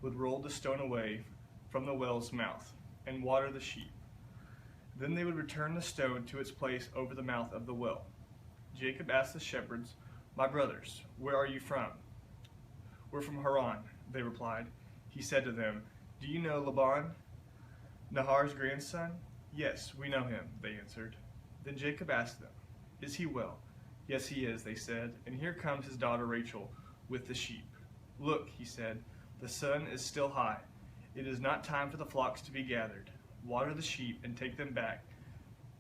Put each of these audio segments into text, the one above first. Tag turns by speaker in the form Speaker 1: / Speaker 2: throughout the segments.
Speaker 1: would roll the stone away from the well's mouth and water the sheep. Then they would return the stone to its place over the mouth of the well. Jacob asked the shepherds, "My brothers, where are you from?" "We're from Haran," they replied. He said to them, "Do you know Laban, Nahor's grandson?" "Yes, we know him," they answered. Then Jacob asked them, "Is he well?" "Yes, he is," they said, "and here comes his daughter Rachel with the sheep." "Look," he said, "the sun is still high. It is not time for the flocks to be gathered. Water the sheep and take them back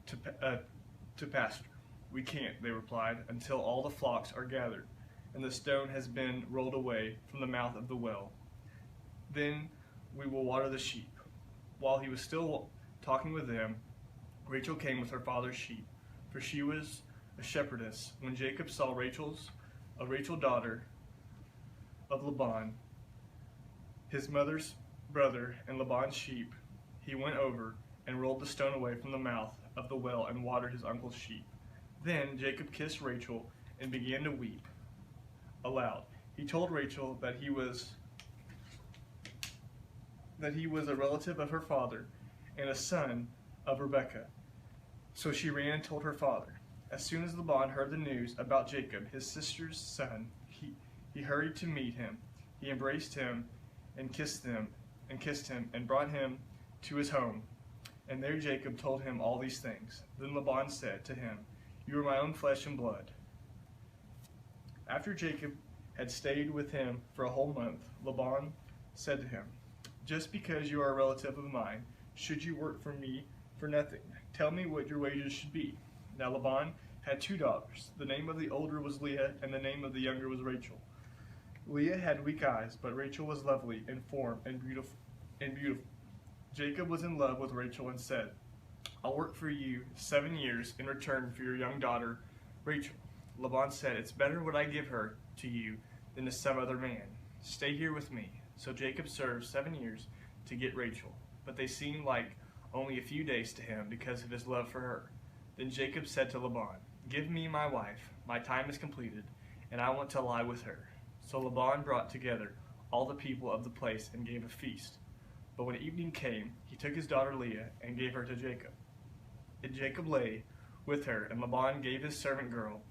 Speaker 1: to pasture." "We can't," they replied, "until all the flocks are gathered and the stone has been rolled away from the mouth of the well. Then we will water the sheep." While he was still talking with them, Rachel came with her father's sheep, for she was a shepherdess. When Jacob saw Rachel, daughter of Laban, his mother's brother, and Laban's sheep, he went over and rolled the stone away from the mouth of the well and watered his uncle's sheep. Then Jacob kissed Rachel and began to weep aloud. He told Rachel that he was a relative of her father and a son of Rebekah. So she ran and told her father. As soon as Laban heard the news about Jacob, his sister's son, he hurried to meet him. He embraced him and kissed him and brought him to his home. And there Jacob told him all these things. Then Laban said to him, "You are my own flesh and blood." After Jacob had stayed with him for a whole month, Laban said to him, "Just because you are a relative of mine, should you work for me for nothing? Tell me what your wages should be." Now Laban had 2 daughters. The name of the older was Leah, and the name of the younger was Rachel. Leah had weak eyes, but Rachel was lovely in form and beautiful. Jacob was in love with Rachel and said, "I'll work for you 7 years in return for your young daughter, Rachel." Laban said, "It's better what I give her to you than to some other man. Stay here with me." So Jacob served 7 years to get Rachel, but they seemed like only a few days to him because of his love for her. Then Jacob said to Laban, "Give me my wife. My time is completed, and I want to lie with her." So Laban brought together all the people of the place and gave a feast. But when evening came, he took his daughter Leah and gave her to Jacob. And Jacob lay with her, and Laban gave his servant girl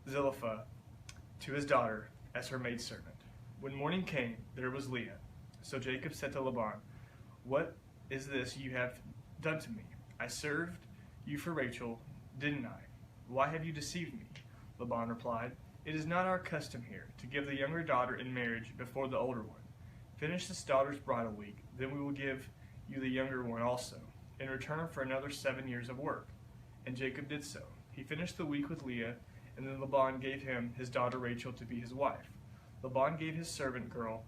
Speaker 1: Zilpah to his daughter as her maidservant. When morning came, there was Leah. So Jacob said to Laban, "What is this you have done to me? I served you for Rachel, didn't I? Why have you deceived me?" Laban replied, "It is not our custom here to give the younger daughter in marriage before the older one. Finish this daughter's bridal week, then we will give you the younger one also, in return for another 7 years of work." And Jacob did so. He finished the week with Leah, and then Laban gave him his daughter Rachel to be his wife. Laban gave his servant girl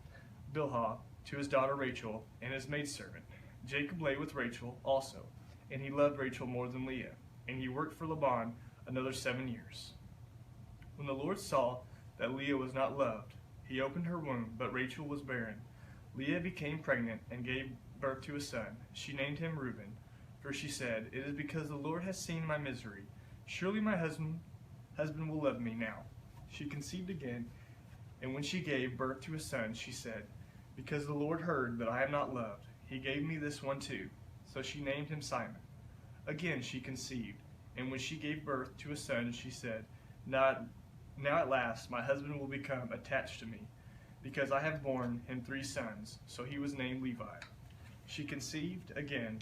Speaker 1: Bilhah to his daughter Rachel and his maidservant. Jacob lay with Rachel also, and he loved Rachel more than Leah, and he worked for Laban another 7 years. When the Lord saw that Leah was not loved, he opened her womb, but Rachel was barren. Leah became pregnant and gave birth to a son. She named him Reuben, for she said, "It is because the Lord has seen my misery. Surely my husband will love me now." She conceived again, and when she gave birth to a son, she said, "Because the Lord heard that I am not loved, he gave me this one too." So she named him Simon. Again she conceived, and when she gave birth to a son, she said, Now at last my husband will become attached to me, because I have borne him 3 sons." So he was named Levi. She conceived again,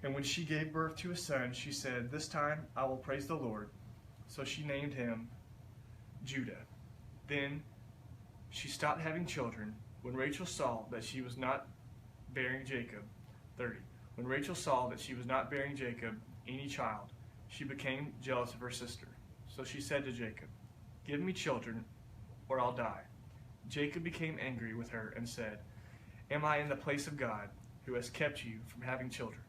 Speaker 1: and when she gave birth to a son, she said, "This time I will praise the Lord." So she named him Judah. Then she stopped having children. When Rachel saw that she was not bearing Jacob, 30. When Rachel saw that she was not bearing Jacob any child, she became jealous of her sister. So she said to Jacob, "Give me children, or I'll die." Jacob became angry with her and said, "Am I in the place of God, who has kept you from having children?"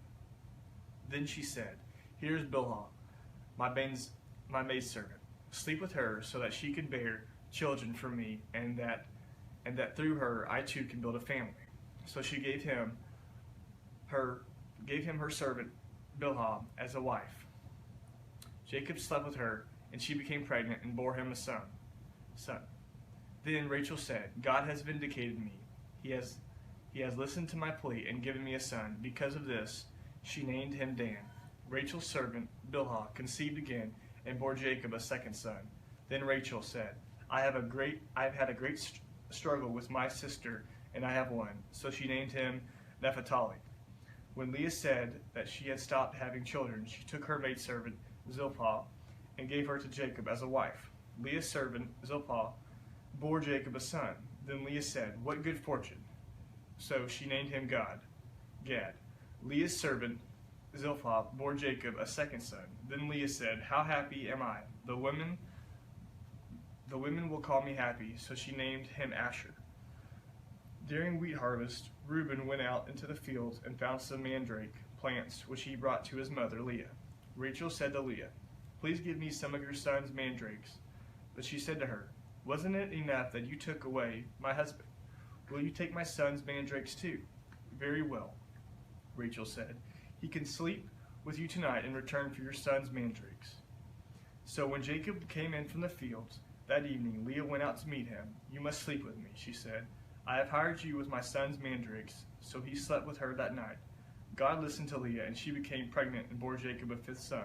Speaker 1: Then she said, "Here is Bilhah, my maidservant. Sleep with her, so that she can bear children for me, and that through her I too can build a family." So she gave him her servant Bilhah as a wife. Jacob slept with her, and she became pregnant and bore him a son. Then Rachel said, "God has vindicated me. He has listened to my plea and given me a son. Because of this, she named him Dan. Rachel's servant, Bilhah, conceived again and bore Jacob a second son. Then Rachel said, I have had a great struggle with my sister, and I have won. So she named him Naphtali. When Leah said that she had stopped having children, she took her maidservant, Zilpah, and gave her to Jacob as a wife. Leah's servant, Zilpah, bore Jacob a son. Then Leah said, What good fortune! So she named him Gad. Leah's servant, Zilpah, bore Jacob a second son. Then Leah said, How happy am I! The women will call me happy. So she named him Asher. During wheat harvest, Reuben went out into the fields and found some mandrake plants, which he brought to his mother Leah. Rachel said to Leah, Please give me some of your son's mandrakes. But she said to her, Wasn't it enough that you took away my husband? Will you take my son's mandrakes too? Very well, Rachel said. He can sleep with you tonight in return for your son's mandrakes. So when Jacob came in from the fields that evening, Leah went out to meet him. You must sleep with me, she said. I have hired you with my son's mandrakes. So he slept with her that night. God listened to Leah, and she became pregnant and bore Jacob a fifth son.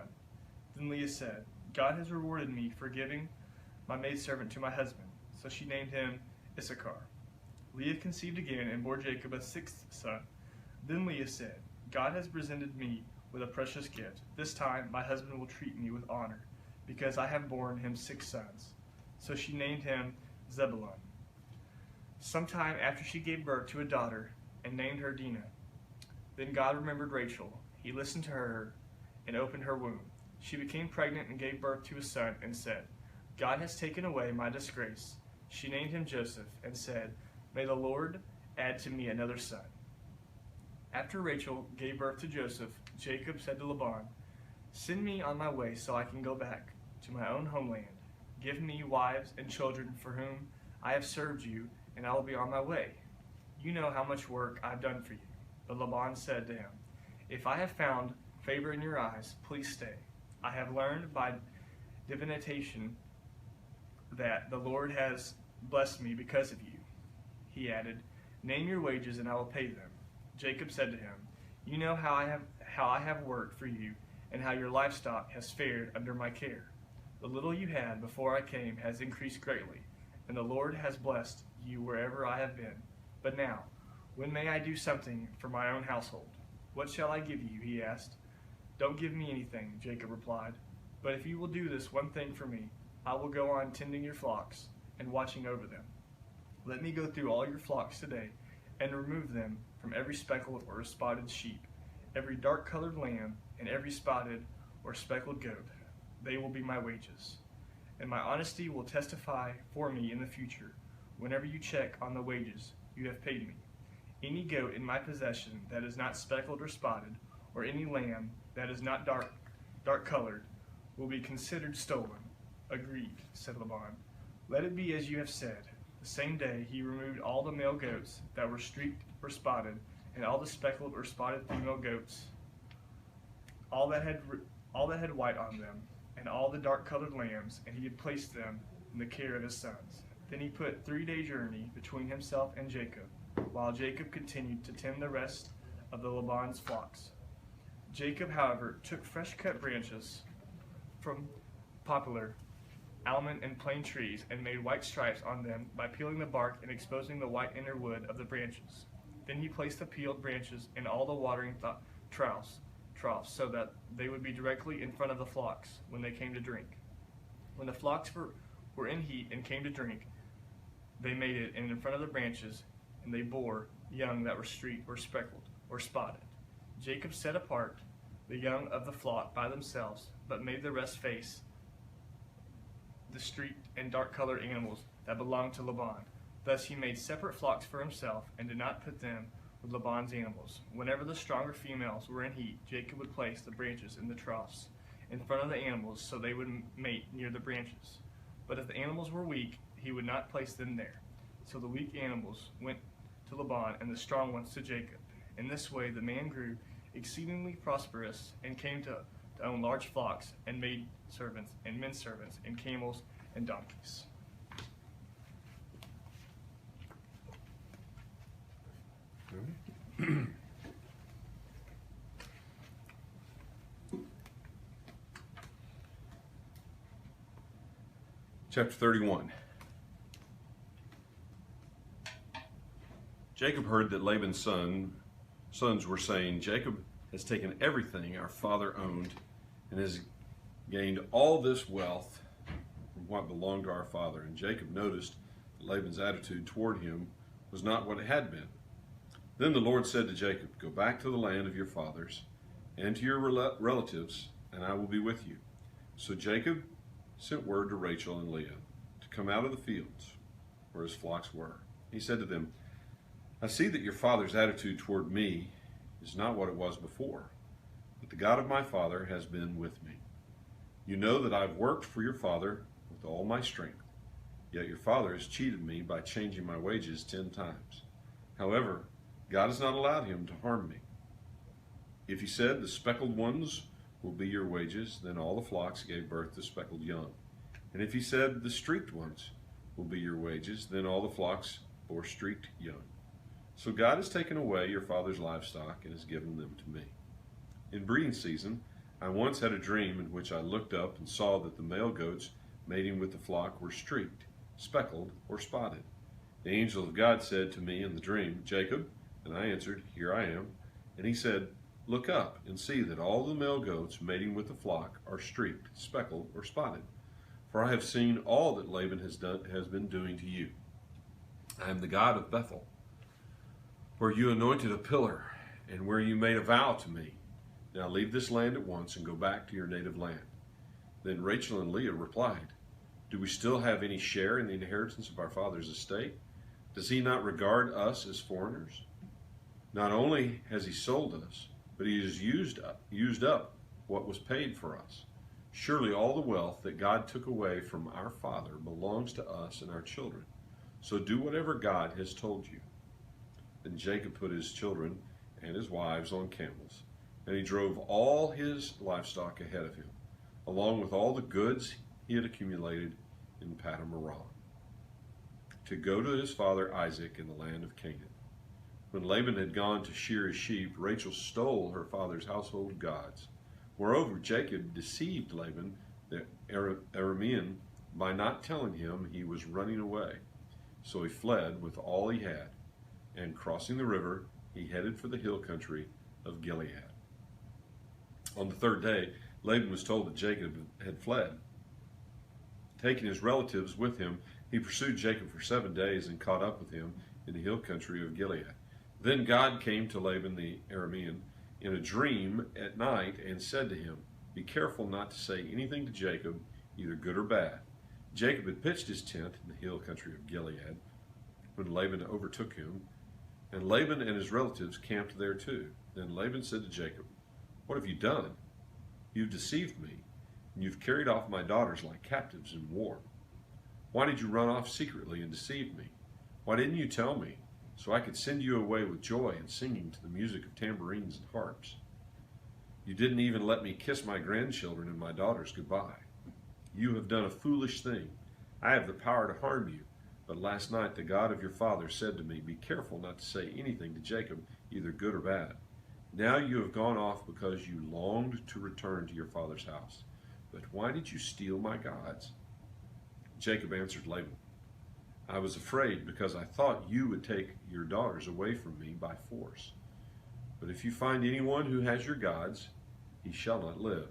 Speaker 1: Then Leah said, God has rewarded me for giving my maidservant to my husband. So she named him Issachar. Leah conceived again and bore Jacob a sixth son. Then Leah said, God has presented me with a precious gift. This time my husband will treat me with honor, because I have borne him 6 sons. So she named him Zebulun. Sometime after she gave birth to a daughter and named her Dinah. Then God remembered Rachel. He listened to her and opened her womb. She became pregnant and gave birth to a son and said, God has taken away my disgrace. She named him Joseph and said, May the Lord add to me another son. After Rachel gave birth to Joseph, Jacob said to Laban, Send me on my way so I can go back to my own homeland. Give me wives and children for whom I have served you, and I will be on my way. You know how much work I've done for you. But Laban said to him, If I have found favor in your eyes, please stay. I have learned by divination that the Lord has blessed me because of you. He added, Name your wages and I will pay them. Jacob said to him, You know how I have worked for you, and how your livestock has fared under my care. The little you had before I came has increased greatly, and the Lord has blessed you wherever I have been. But now, when may I do something for my own household? What shall I give you? He asked. Don't give me anything, Jacob replied. But if you will do this one thing for me, I will go on tending your flocks and watching over them. Let me go through all your flocks today and remove them from every speckled or spotted sheep, every dark-colored lamb, and every spotted or speckled goat. They will be my wages. And my honesty will testify for me in the future, whenever you check on the wages you have paid me. Any goat in my possession that is not speckled or spotted, or any lamb that is not dark-colored, will be considered stolen. Agreed, said Laban. Let it be as you have said. The same day he removed all the male goats that were streaked or spotted, and all the speckled or spotted female goats, all that had white on them, and all the dark-colored lambs, and he had placed them in the care of his sons. Then he put 3-day journey between himself and Jacob, while Jacob continued to tend the rest of the Laban's flocks. Jacob, however, took fresh-cut branches from poplar, almond, and plane trees, and made white stripes on them by peeling the bark and exposing the white inner wood of the branches. Then he placed the peeled branches in all the watering troughs, so that they would be directly in front of the flocks when they came to drink. When the flocks were in heat and came to drink, they made it in front of the branches, and they bore young that were streaked or speckled or spotted. Jacob set apart the young of the flock by themselves, but made the rest face the streaked and dark-colored animals that belonged to Laban. Thus he made separate flocks for himself, and did not put them with Laban's animals. Whenever the stronger females were in heat, Jacob would place the branches in the troughs in front of the animals, so they would mate near the branches. But if the animals were weak, he would not place them there. So the weak animals went to Laban, and the strong ones to Jacob. In this way the man grew exceedingly prosperous, and came to own large flocks, and maid servants, and men servants, and camels, and donkeys.
Speaker 2: Chapter 31. Jacob heard that Laban's sons were saying, "Jacob has taken everything our father owned and has gained all this wealth from what belonged to our father." And Jacob noticed that Laban's attitude toward him was not what it had been. Then the Lord said to Jacob, "Go back to the land of your fathers and to your relatives, and I will be with you." So Jacob sent word to Rachel and Leah to come out of the fields where his flocks were. He said to them, "I see that your father's attitude toward me is not what it was before, but the God of my father has been with me. You know that I've worked for your father with all my strength, yet your father has cheated me by changing my wages 10 times. However, God has not allowed him to harm me. If he said, 'The speckled ones will be your wages,' then all the flocks gave birth to speckled young. And if he said, 'The streaked ones will be your wages,' then all the flocks bore streaked young. So God has taken away your father's livestock and has given them to me. In breeding season, I once had a dream in which I looked up and saw that the male goats mating with the flock were streaked, speckled, or spotted. The angel of God said to me in the dream, 'Jacob,' and I answered, 'Here I am.' And he said, 'Look up and see that all the male goats mating with the flock are streaked, speckled, or spotted. For I have seen all that Laban has been doing to you. I am the God of Bethel, where you anointed a pillar, and where you made a vow to me. Now leave this land at once and go back to your native land.' Then Rachel and Leah replied, 'Do we still have any share in the inheritance of our father's estate? Does he not regard us as foreigners? Not only has he sold us, but he has used up what was paid for us. Surely all the wealth that God took away from our father belongs to us and our children. So do whatever God has told you.' Then Jacob put his children and his wives on camels, and he drove all his livestock ahead of him, along with all the goods he had accumulated in Paddan Aram, to go to his father Isaac in the land of Canaan. When Laban had gone to shear his sheep, Rachel stole her father's household gods. Moreover, Jacob deceived Laban the Aramean by not telling him he was running away. So he fled with all he had, and crossing the river, he headed for the hill country of Gilead. On the third day, Laban was told that Jacob had fled. Taking his relatives with him, he pursued Jacob for 7 days and caught up with him in the hill country of Gilead. Then God came to Laban the Aramean in a dream at night and said to him, 'Be careful not to say anything to Jacob, either good or bad.' Jacob had pitched his tent in the hill country of Gilead when Laban overtook him, and Laban and his relatives camped there too. Then Laban said to Jacob, 'What have you done? You've deceived me, and you've carried off my daughters like captives in war. Why did you run off secretly and deceive me? Why didn't you tell me, so I could send you away with joy and singing to the music of tambourines and harps? You didn't even let me kiss my grandchildren and my daughters goodbye. You have done a foolish thing. I have the power to harm you, but last night the God of your father said to me, 'Be careful not to say anything to Jacob, either good or bad.' Now you have gone off because you longed to return to your father's house. But why did you steal my gods?" Jacob answered Laban, "I was afraid because I thought you would take your daughters away from me by force. But if you find anyone who has your gods, he shall not live.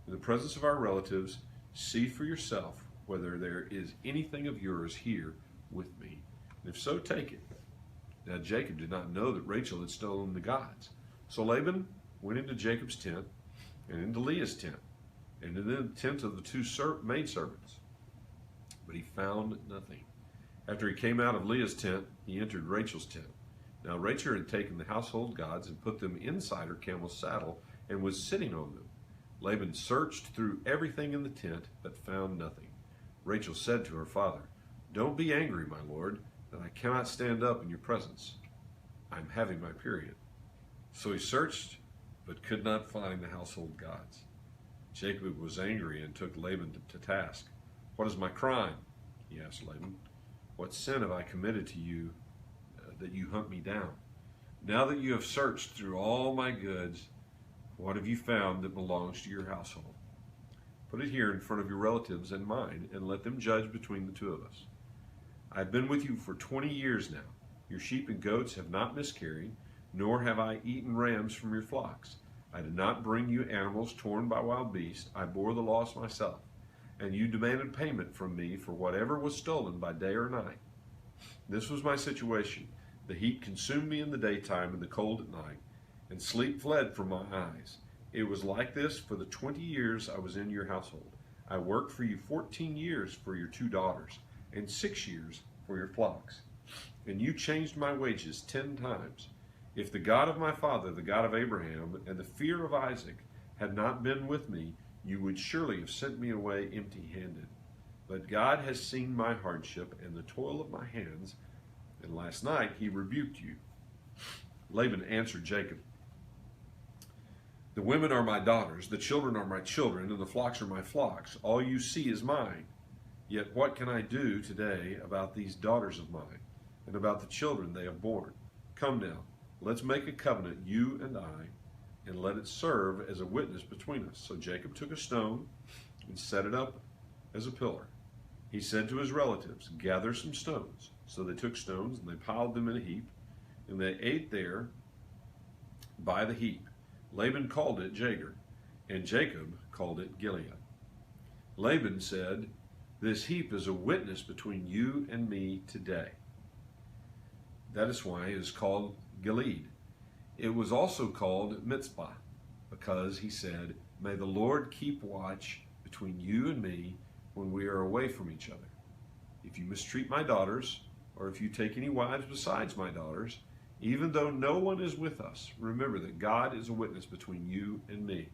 Speaker 2: In the presence of our relatives, see for yourself whether there is anything of yours here with me, and if so, take it." Now Jacob did not know that Rachel had stolen the gods. So Laban went into Jacob's tent, and into Leah's tent, and into the tent of the 2 maidservants. But he found nothing. After he came out of Leah's tent, he entered Rachel's tent. Now Rachel had taken the household gods and put them inside her camel's saddle and was sitting on them. Laban searched through everything in the tent, but found nothing. Rachel said to her father, "Don't be angry, my lord, that I cannot stand up in your presence. I'm having my period." So he searched, but could not find the household gods. Jacob was angry and took Laban to task. "What is my crime?" he asked Laban. "What sin have I committed to you that you hunt me down? Now that you have searched through all my goods, what have you found that belongs to your household?" Put it here in front of your relatives and mine, and let them judge between the two of us. I have been with you for 20 years now. Your sheep and goats have not miscarried, nor have I eaten rams from your flocks. I did not bring you animals torn by wild beasts. I bore the loss myself, and you demanded payment from me for whatever was stolen by day or night. This was my situation. The heat consumed me in the daytime and the cold at night, and sleep fled from my eyes. It was like this for the 20 years I was in your household. I worked for you 14 years for your 2 daughters, and 6 years for your flocks. And you changed my wages 10 times. If the God of my father, the God of Abraham, and the fear of Isaac had not been with me, you would surely have sent me away empty-handed. But God has seen my hardship and the toil of my hands, and last night he rebuked you. Laban answered Jacob, the women are my daughters, the children are my children, and the flocks are my flocks. All you see is mine. Yet what can I do today about these daughters of mine, and about the children they have borne? Come now, let's make a covenant, you and I, and let it serve as a witness between us. So Jacob took a stone and set it up as a pillar. He said to his relatives, gather some stones. So they took stones and they piled them in a heap, and they ate there by the heap. Laban called it Jagar, and Jacob called it Gilead. Laban said, this heap is a witness between you and me today. That is why it is called Gilead. It was also called Mizpah, because he said, may the Lord keep watch between you and me when we are away from each other. If you mistreat my daughters, or if you take any wives besides my daughters, even though no one is with us, remember that God is a witness between you and me.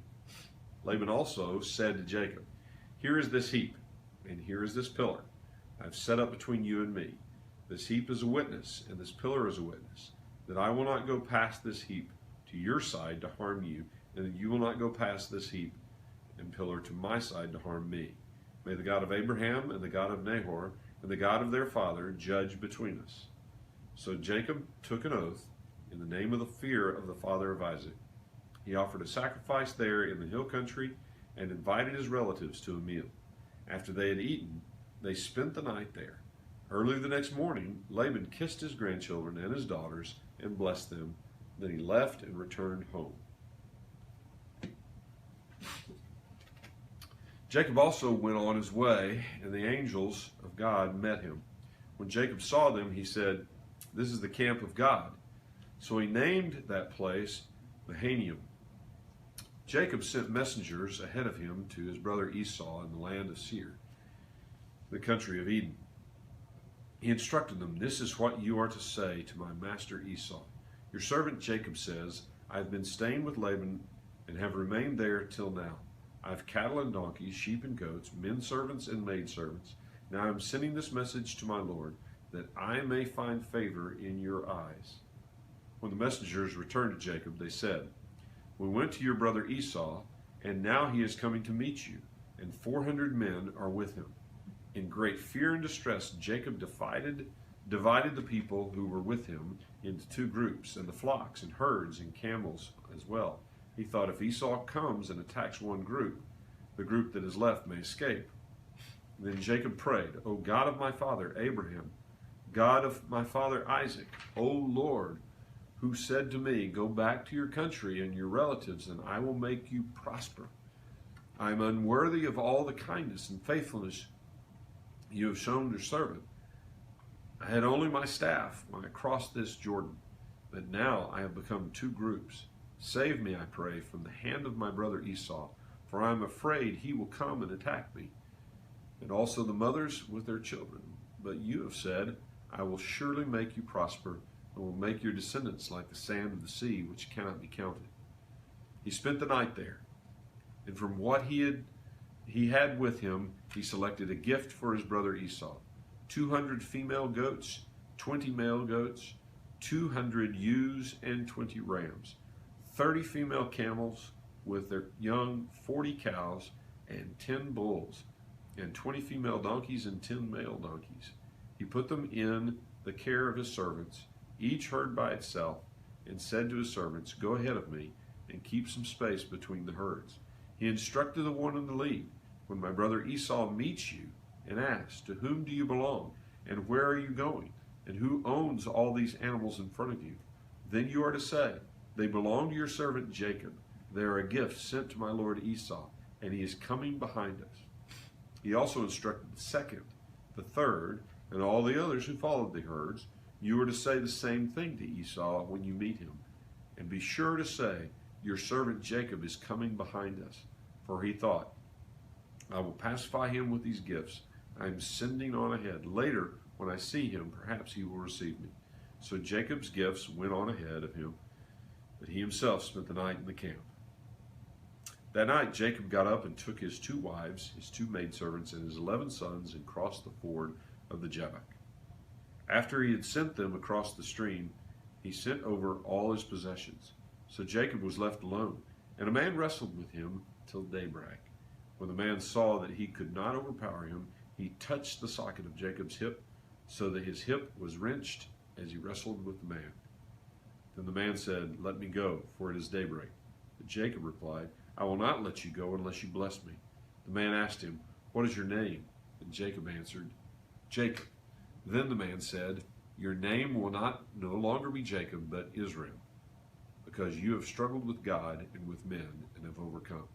Speaker 2: Laban also said to Jacob, here is this heap, and here is this pillar I have set up between you and me. This heap is a witness, and this pillar is a witness, that I will not go past this heap to your side to harm you, and that you will not go past this heap and pillar to my side to harm me. May the God of Abraham and the God of Nahor and the God of their father judge between us. So Jacob took an oath in the name of the fear of the father of Isaac. He offered a sacrifice there in the hill country and invited his relatives to a meal. After they had eaten, they spent the night there. Early the next morning, Laban kissed his grandchildren and his daughters and blessed them. Then he left and returned home. Jacob also went on his way, and the angels of God met him. When Jacob saw them, he said, this is the camp of God. So he named that place Mahanaim. Jacob sent messengers ahead of him to his brother Esau in the land of Seir, the country of Edom. He instructed them, this is what you are to say to my master Esau. Your servant Jacob says, I have been staying with Laban and have remained there till now. I have cattle and donkeys, sheep and goats, men servants and maid servants. Now I am sending this message to my Lord, that I may find favor in your eyes. When the messengers returned to Jacob, they said, we went to your brother Esau, and now he is coming to meet you, and 400 men are with him. In great fear and distress, Jacob divided the people who were with him into 2 groups, and the flocks and herds and camels as well. He thought, if Esau comes and attacks one group, the group that is left may escape. Then Jacob prayed, O God of my father Abraham, God of my father Isaac, O Lord, who said to me, go back to your country and your relatives, and I will make you prosper. I am unworthy of all the kindness and faithfulness you have shown your servant. I had only my staff when I crossed this Jordan, but now I have become 2 groups. Save me, I pray, from the hand of my brother Esau, for I am afraid he will come and attack me, and also the mothers with their children. But you have said, I will surely make you prosper, and will make your descendants like the sand of the sea, which cannot be counted. He spent the night there, and from what he had with him, he selected a gift for his brother Esau, 200 female goats, 20 male goats, 200 ewes, and 20 rams, 30 female camels with their young, 40 cows, and 10 bulls, and 20 female donkeys and 10 male donkeys. He put them in the care of his servants, each herd by itself, and said to his servants, go ahead of me and keep some space between the herds. He instructed the one in the lead, when my brother Esau meets you and asks, 'To whom do you belong? And where are you going? And who owns all these animals in front of you?' Then you are to say, 'They belong to your servant Jacob. They are a gift sent to my lord Esau, and he is coming behind us.'" He also instructed the second, the third, and all the others who followed the herds. "You are to say the same thing to Esau when you meet him. And be sure to say, 'Your servant Jacob is coming behind us.' For he thought, 'I will pacify him with these gifts. I am sending on ahead. Later, when I see him, perhaps he will receive me.' So Jacob's gifts went on ahead of him, but he himself spent the night in the camp. That night Jacob got up and took his 2 wives, his 2 maidservants, and his 11 sons and crossed the ford of the Jabbok. After he had sent them across the stream, he sent over all his possessions. So Jacob was left alone, and a man wrestled with him till daybreak. When the man saw that he could not overpower him, he touched the socket of Jacob's hip, so that his hip was wrenched as he wrestled with the man. Then the man said, 'Let me go, for it is daybreak.' But Jacob replied, 'I will not let you go unless you bless me.' The man asked him, 'What is your name?' And Jacob answered, 'Jacob.' Then the man said, 'Your name will no longer be Jacob, but Israel, because you have struggled with God and with men and have overcome.'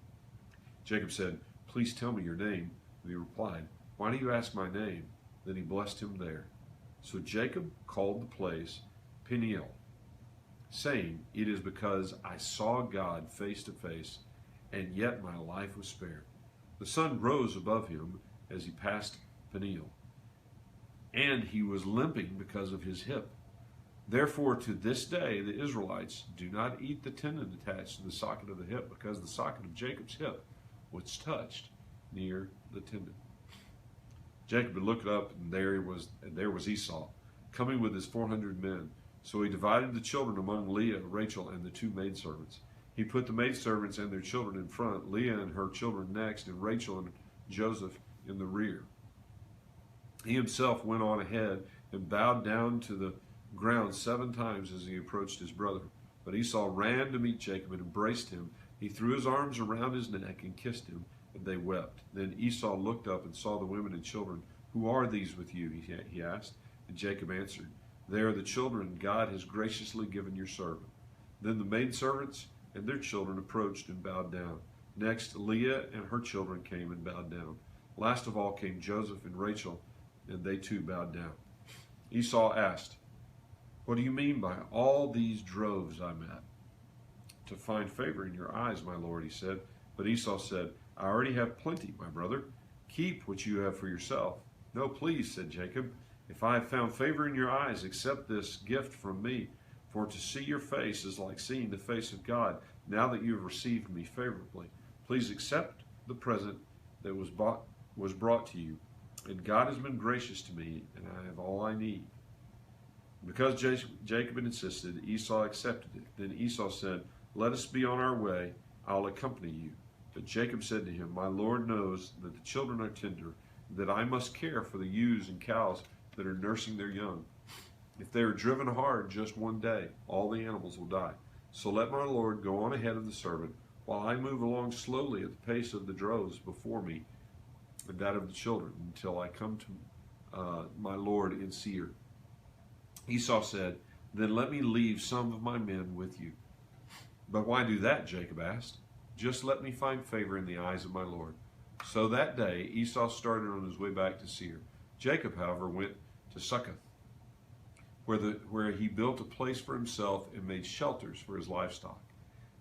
Speaker 2: Jacob said, 'Please tell me your name.' And he replied, 'Why do you ask my name?' Then he blessed him there. So Jacob called the place Peniel, saying, 'It is because I saw God face to face, and yet my life was spared.' The sun rose above him as he passed Peniel, and he was limping because of his hip. Therefore, to this day, the Israelites do not eat the tendon attached to the socket of the hip, because the socket of Jacob's hip was touched near the tendon. Jacob had looked up, and there was Esau, coming with his 400 men. So he divided the children among Leah, Rachel, and the 2 maidservants. He put the maidservants and their children in front, Leah and her children next, and Rachel and Joseph in the rear. He himself went on ahead and bowed down to the ground 7 times as he approached his brother. But Esau ran to meet Jacob and embraced him. He threw his arms around his neck and kissed him, and they wept. Then Esau looked up and saw the women and children. 'Who are these with you?' he asked. And Jacob answered, 'They are the children God has graciously given your servant.' Then the maidservants and their children approached and bowed down. Next, Leah and her children came and bowed down. Last of all came Joseph and Rachel, and they too bowed down. Esau asked, 'What do you mean by all these droves I met?' 'To find favor in your eyes, my lord,' he said. But Esau said, 'I already have plenty, my brother. Keep what you have for yourself.' 'No, please,' said Jacob. 'If I have found favor in your eyes, accept this gift from me. For to see your face is like seeing the face of God, now that you have received me favorably. Please accept the present that was brought to you. And God has been gracious to me, and I have all I need.' Because Jacob had insisted, Esau accepted it. Then Esau said, 'Let us be on our way. I'll accompany you.' But Jacob said to him, 'My Lord knows that the children are tender, that I must care for the ewes and cows that are nursing their young. If they are driven hard just one day, all the animals will die. So let my Lord go on ahead of the servant, while I move along slowly at the pace of the droves before me and that of the children, until I come to my Lord in Seir.' Esau said, 'Then let me leave some of my men with you.' 'But why do that?' Jacob asked. 'Just let me find favor in the eyes of my Lord.' So that day Esau started on his way back to Seir. Jacob, however, went to Succoth, where he built a place for himself and made shelters for his livestock.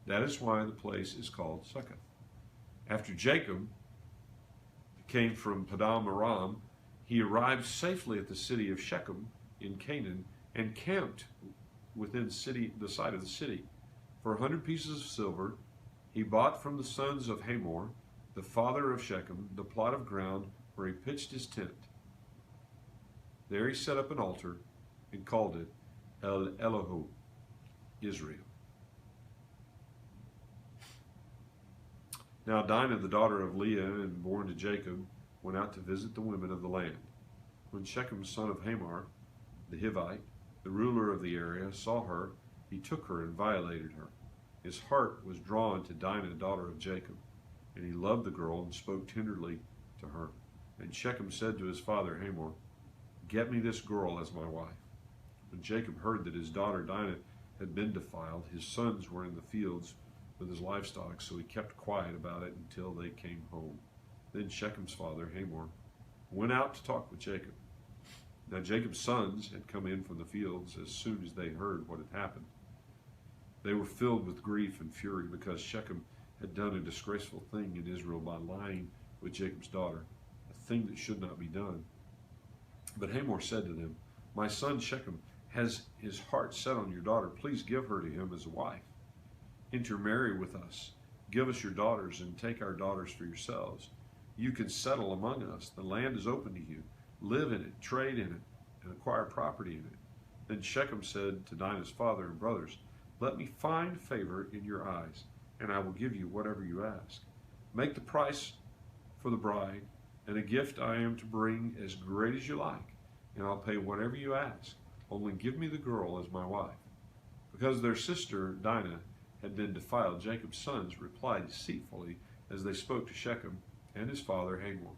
Speaker 2: That is why the place is called Succoth. After Jacob came from Paddan Aram, he arrived safely at the city of Shechem in Canaan and camped within the site of the city. For 100 pieces of silver, he bought from the sons of Hamor, the father of Shechem, the plot of ground where he pitched his tent. There he set up an altar and called it El Elohu, Israel. Now Dinah, the daughter of Leah and born to Jacob, went out to visit the women of the land. When Shechem, son of Hamor, the Hivite, the ruler of the area, saw her, he took her and violated her. His heart was drawn to Dinah, daughter of Jacob. and he loved the girl and spoke tenderly to her. And Shechem said to his father Hamor, "Get me this girl as my wife." When Jacob heard that his daughter Dinah had been defiled, his sons were in the fields with his livestock, so he kept quiet about it until they came home. Then Shechem's father Hamor went out to talk with Jacob. Now Jacob's sons had come in from the fields as soon as they heard what had happened. They were filled with grief and fury because Shechem had done a disgraceful thing in Israel by lying with Jacob's daughter, a thing that should not be done. But Hamor said to them, "My son Shechem has his heart set on your daughter. Please give her to him as a wife. Intermarry with us. Give us your daughters and take our daughters for yourselves. You can settle among us. The land is open to you. Live in it, trade in it, and acquire property in it." Then Shechem said to Dinah's father and brothers, "Let me find favor in your eyes, and I will give you whatever you ask. Make the price for the bride and a gift I am to bring as great as you like, and I'll pay whatever you ask. Only give me the girl as my wife." Because their sister Dinah had been defiled, Jacob's sons replied deceitfully as they spoke to Shechem and his father Hamor.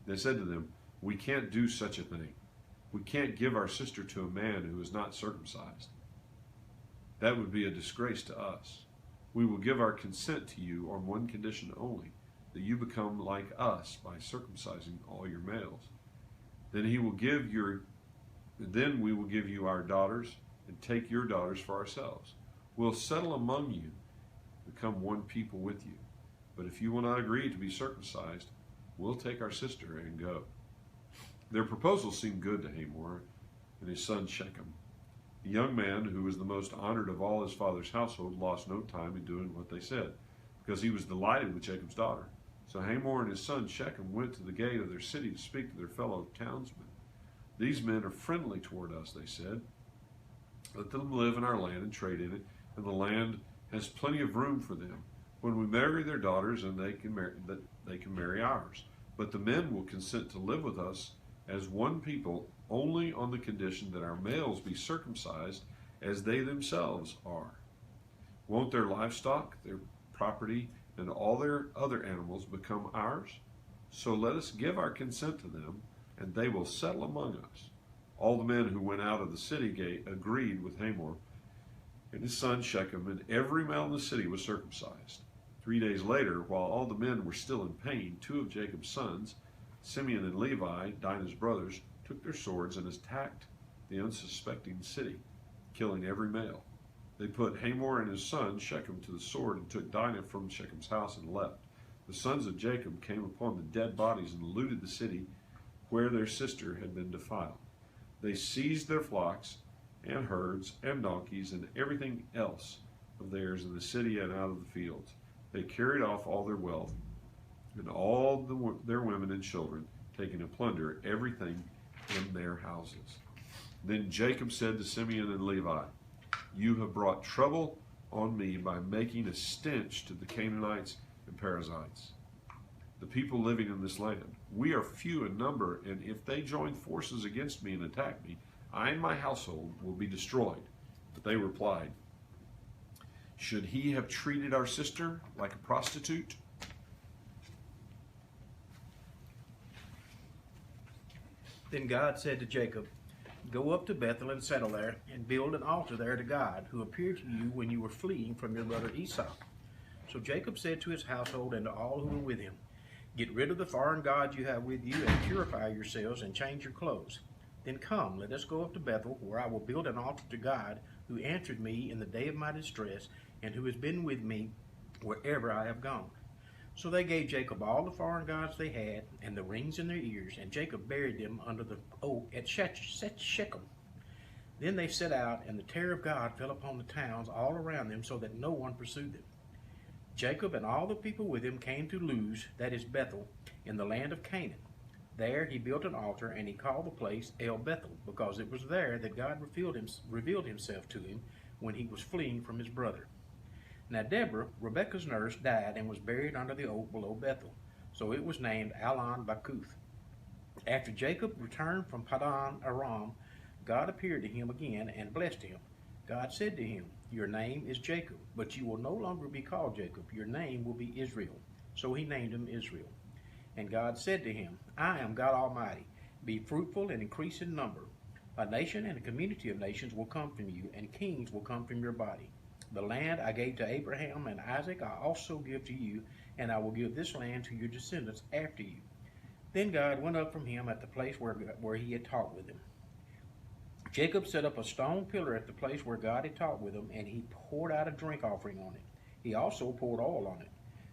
Speaker 2: They said to them, "We can't do such a thing. We can't give our sister to a man who is not circumcised. That would be a disgrace to us. We will give our consent to you on one condition only, that you become like us by circumcising all your males. Then we will give you our daughters and take your daughters for ourselves. We'll settle among you, become one people with you. But if you will not agree to be circumcised, we'll take our sister and go." Their proposal seemed good to Hamor and his son Shechem. The young man, who was the most honored of all his father's household, lost no time in doing what they said, because he was delighted with Jacob's daughter. So Hamor and his son Shechem went to the gate of their city to speak to their fellow townsmen. "These men are friendly toward us," they said. "Let them live in our land and trade in it, and the land has plenty of room for them. When we marry their daughters, and they can marry ours. But the men will consent to live with us as one people only on the condition that our males be circumcised as they themselves are. Won't their livestock, their property, and all their other animals become ours? So let us give our consent to them, and they will settle among us." All the men who went out of the city gate agreed with Hamor and his son Shechem, and every male in the city was circumcised. 3 days later, while all the men were still in pain, 2 of Jacob's sons, Simeon and Levi, Dinah's brothers, took their swords and attacked the unsuspecting city, killing every male. They put Hamor and his son Shechem to the sword and took Dinah from Shechem's house and left. The sons of Jacob came upon the dead bodies and looted the city where their sister had been defiled. They seized their flocks and herds and donkeys and everything else of theirs in the city and out of the fields. They carried off all their wealth and all their women and children, taking to plunder everything in their houses. Then Jacob said to Simeon and Levi, "You have brought trouble on me by making a stench to the Canaanites and Perizzites, the people living in this land. We are few in number, and if they join forces against me and attack me, I and my household will be destroyed." But they replied, "Should he have treated our sister like a prostitute?"
Speaker 3: Then God said to Jacob, "Go up to Bethel and settle there, and build an altar there to God, who appeared to you when you were fleeing from your brother Esau." So Jacob said to his household and to all who were with him, "Get rid of the foreign gods you have with you, and purify yourselves, and change your clothes. Then come, let us go up to Bethel, where I will build an altar to God, who answered me in the day of my distress, and who has been with me wherever I have gone." So they gave Jacob all the foreign gods they had, and the rings in their ears, and Jacob buried them under the oak at Shechem. Then they set out, and the terror of God fell upon the towns all around them, so that no one pursued them. Jacob and all the people with him came to Luz, that is Bethel, in the land of Canaan. There he built an altar, and he called the place El Bethel, because it was there that God revealed himself to him when he was fleeing from his brother. Now Deborah, Rebekah's nurse, died and was buried under the oak below Bethel, so it was named Allon Bakuth. After Jacob returned from Padan Aram, God appeared to him again and blessed him. God said to him, "Your name is Jacob, but you will no longer be called Jacob. Your name will be Israel. So he named him Israel. And God said to him, I am God Almighty. Be fruitful and increase in number. A nation and a community of nations will come from you, and kings will come from your body. The land I gave to Abraham and Isaac I also give to you, and I will give this land to your descendants after you. Then God went up from him at the place where he had talked with him. Jacob set up a stone pillar at the place where God had talked with him, and he poured out a drink offering on it. He also poured oil on it.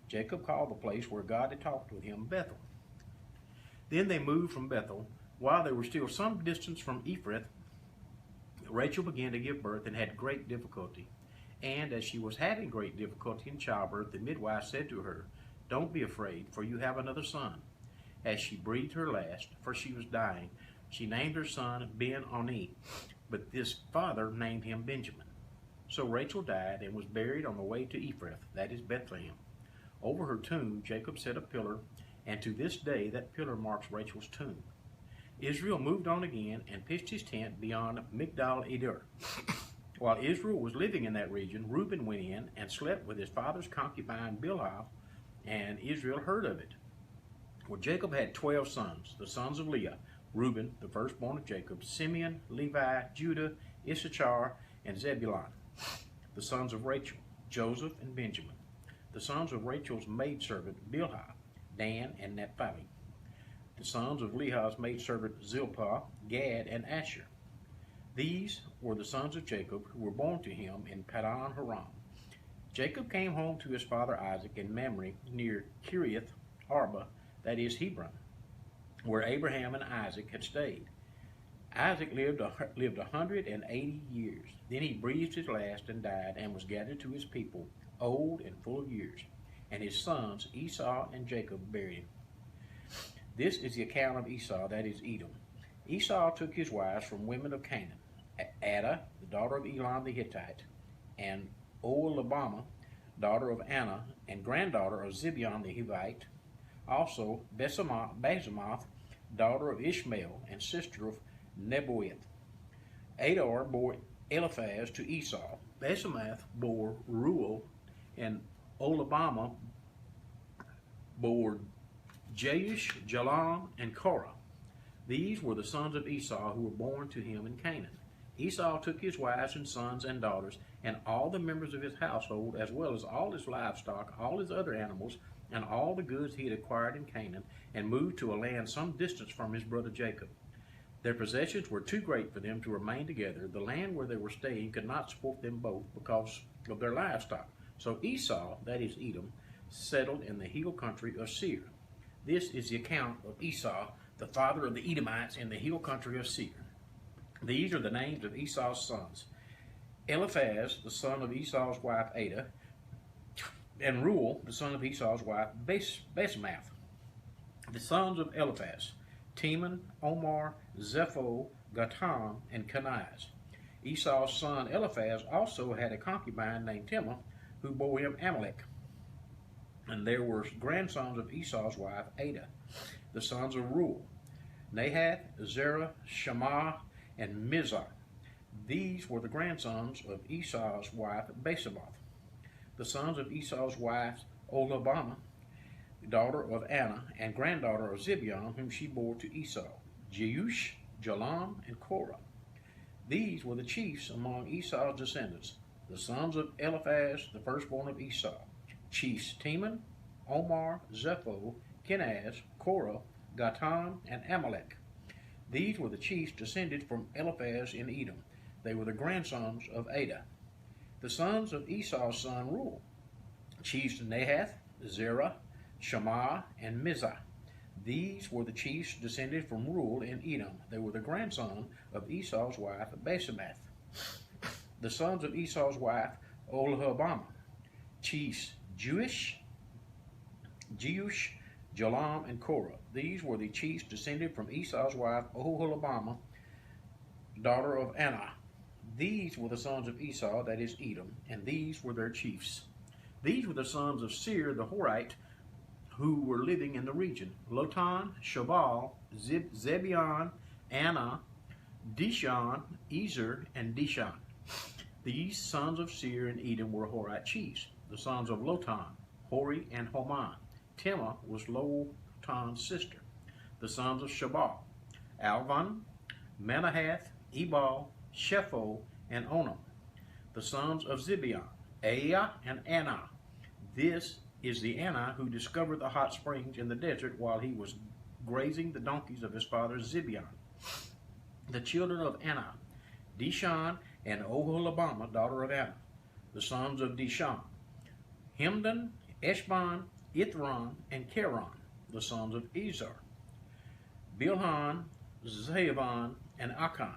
Speaker 3: Jacob called the place where God had talked with him Bethel. Then they moved from Bethel. While they were still some distance from Ephrath, Rachel began to give birth and had great difficulty. And as she was having great difficulty in childbirth, the midwife said to her, Don't be afraid, for you have another son. As she breathed her last, for she was dying, she named her son Ben-Oni, but his father named him Benjamin. So Rachel died and was buried on the way to Ephrath, that is Bethlehem. Over her tomb Jacob set a pillar, and to this day that pillar marks Rachel's tomb. Israel moved on again and pitched his tent beyond Migdal-Eder. While Israel was living in that region, Reuben went in and slept with his father's concubine Bilhah, and Israel heard of it. Well, Jacob had 12 sons, the sons of Leah: Reuben, the firstborn of Jacob, Simeon, Levi, Judah, Issachar, and Zebulun. The sons of Rachel: Joseph and Benjamin. The sons of Rachel's maidservant Bilhah: Dan and Naphtali. The sons of Leah's maidservant Zilpah: Gad and Asher. These were the sons of Jacob who were born to him in Paddan Aram. Jacob came home to his father Isaac in Mamre near Kiriath Arba, that is Hebron, where Abraham and Isaac had stayed. Isaac lived 180 years. Then he breathed his last and died, and was gathered to his people, old and full of years. And his sons Esau and Jacob buried him. This is the account of Esau, that is Edom. Esau took his wives from women of Canaan: Adah, the daughter of Elon the Hittite, and Oholibamah, daughter of Anna, and granddaughter of Zibeon the Hivite; also Basemath, daughter of Ishmael, and sister of Nebaioth. Adar bore Eliphaz to Esau. Basemath bore Reuel, and Oholibamah bore Jeush, Jalam, and Korah. These were the sons of Esau who were born to him in Canaan. Esau took his wives and sons and daughters, and all the members of his household, as well as all his livestock, all his other animals, and all the goods he had acquired in Canaan, and moved to a land some distance from his brother Jacob. Their possessions were too great for them to remain together. The land where they were staying could not support them both because of their livestock. So Esau, that is Edom, settled in the hill country of Seir. This is the account of Esau, the father of the Edomites, in the hill country of Seir. These are the names of Esau's sons: Eliphaz, the son of Esau's wife Adah, and Reuel, the son of Esau's wife Basemath. The sons of Eliphaz: Teman, Omar, Zepho, Gatam, and Kenaz. Esau's son Eliphaz also had a concubine named Timnah, who bore him Amalek. And there were grandsons of Esau's wife Adah. The sons of Reuel: Nahath, Zerah, Shammah, and Mizar. These were the grandsons of Esau's wife Basemath. The sons of Esau's wife Oholibamah, daughter of Anna, and granddaughter of Zibeon, whom she bore to Esau: Jeush, Jalam, and Korah. These were the chiefs among Esau's descendants, the sons of Eliphaz, the firstborn of Esau: chiefs Teman, Omar, Zepho, Kenaz, Korah, Gatam, and Amalek. These were the chiefs descended from Eliphaz in Edom. They were the grandsons of Adah. The sons of Esau's son Reuel: chiefs Nahath, Zerah, Shammah, and Mizah. These were the chiefs descended from Reuel in Edom. They were the grandson of Esau's wife Basemath. The sons of Esau's wife Oholibamah: chiefs Jeush, Jalam, and Korah. These were the chiefs descended from Esau's wife Oholibamah, daughter of Anna. These were the sons of Esau, that is Edom, and these were their chiefs. These were the sons of Seir the Horite, who were living in the region: Lotan, Shobal, Zebeon, Anna, Dishon, Ezer, and Dishon. These sons of Seir and Edom were Horite chiefs. The sons of Lotan: Hori and Homan. Timnah was Lotan's sister. The sons of Shabal: Alvan, Manahath, Ebal, Shepho, and Onam. The sons of Zibeon: Aiah and Anah. This is the Anah who discovered the hot springs in the desert while he was grazing the donkeys of his father Zibeon. The children of Anah: Dishon and Oholibamah, daughter of Anah. The sons of Dishon: Hemdan, Eshban, Ithran, and Cheran. The sons of Ezer: Bilhan, Zavan, and Akan.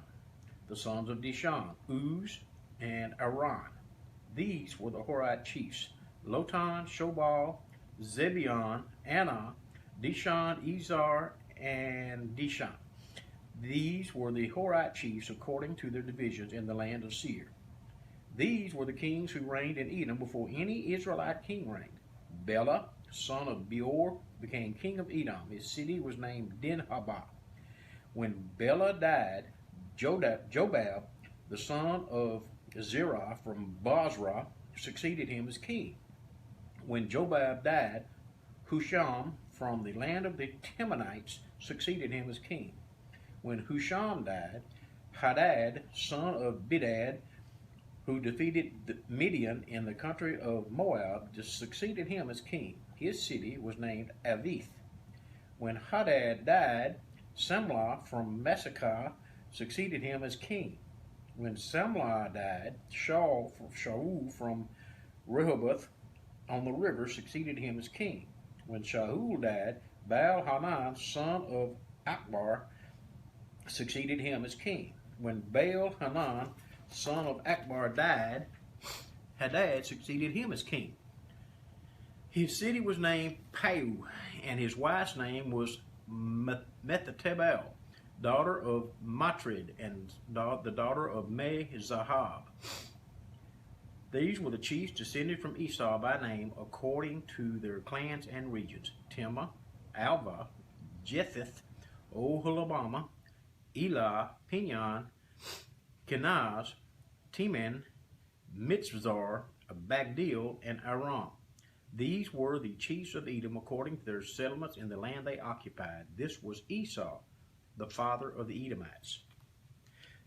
Speaker 3: The sons of Dishon: Uz and Aran. These were the Horite chiefs: Lotan, Shobal, Zebeon, Anah, Dishon, Ezer, and Dishon. These were the Horite chiefs according to their divisions in the land of Seir. These were the kings who reigned in Edom before any Israelite king reigned. Bela, son of Beor, became king of Edom. His city was named Dinhabah. When Bela died, Jobab, the son of Zerah from Basra, succeeded him as king. When Jobab died, Husham from the land of the Temanites succeeded him as king. When Husham died, Hadad, son of Bedad, who defeated Midian in the country of Moab, succeeded him as king. His city was named Avith. When Hadad died, Samlah from Massacah succeeded him as king. When Samlah died, Shaul from Rehoboth on the river succeeded him as king. When Shaul died, Baal-Hanan, son of Akbar, succeeded him as king. When Baal-Hanan, son of Akbar, died, Hadad succeeded him as king. His city was named Pau, and his wife's name was Methetabel, daughter of Matred, and the daughter of Me-Zahab. These were the chiefs descended from Esau by name according to their clans and regions: Timnah, Alva, Jetheth, Oholibamah, Elah, Pinion, Kenaz, Teman, Mitzvah, Bagdil, and Aram. These were the chiefs of Edom according to their settlements in the land they occupied. This was Esau, the father of the Edomites.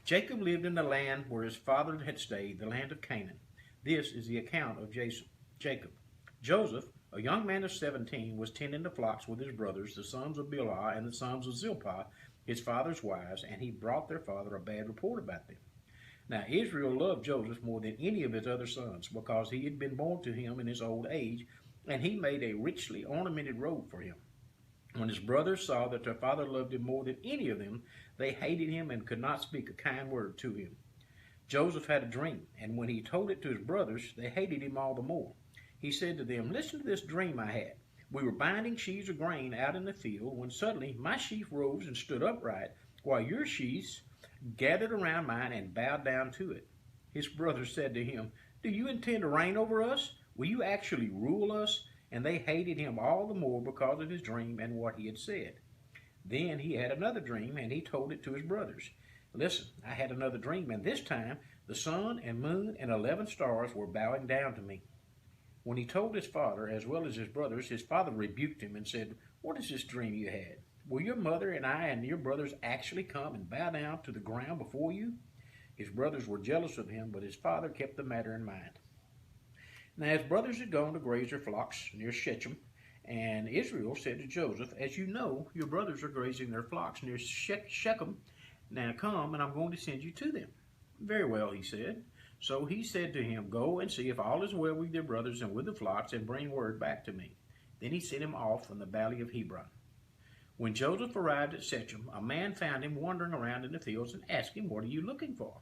Speaker 3: Jacob lived in the land where his father had stayed, the land of Canaan. This is the account of Jacob. Joseph, a young man of 17, was tending the flocks with his brothers, the sons of Bilhah and the sons of Zilpah, his father's wives, and he brought their father a bad report about them. Now Israel loved Joseph more than any of his other sons, because he had been born to him in his old age, and he made a richly ornamented robe for him. When his brothers saw that their father loved him more than any of them, they hated him and could not speak a kind word to him. Joseph had a dream, and when he told it to his brothers, they hated him all the more. He said to them, "Listen to this dream I had. We were binding sheaves of grain out in the field, when suddenly my sheaf rose and stood upright, while your sheaves gathered around mine and bowed down to it." His brothers said to him, "Do you intend to reign over us? Will you actually rule us?" And they hated him all the more because of his dream and what he had said. Then he had another dream, and he told it to his brothers. "Listen, I had another dream, and this time the sun and moon and 11 stars were bowing down to me." When he told his father, as well as his brothers, his father rebuked him and said, "What is this dream you had? Will your mother and I and your brothers actually come and bow down to the ground before you?" His brothers were jealous of him, but his father kept the matter in mind. Now his brothers had gone to graze their flocks near Shechem, and Israel said to Joseph, "As you know, your brothers are grazing their flocks near Shechem. Now come, and I'm going to send you to them." "Very well," he said. So he said to him, "Go and see if all is well with your brothers and with the flocks, and bring word back to me." Then he sent him off from the valley of Hebron. When Joseph arrived at Shechem, a man found him wandering around in the fields and asked him, "What are you looking for?"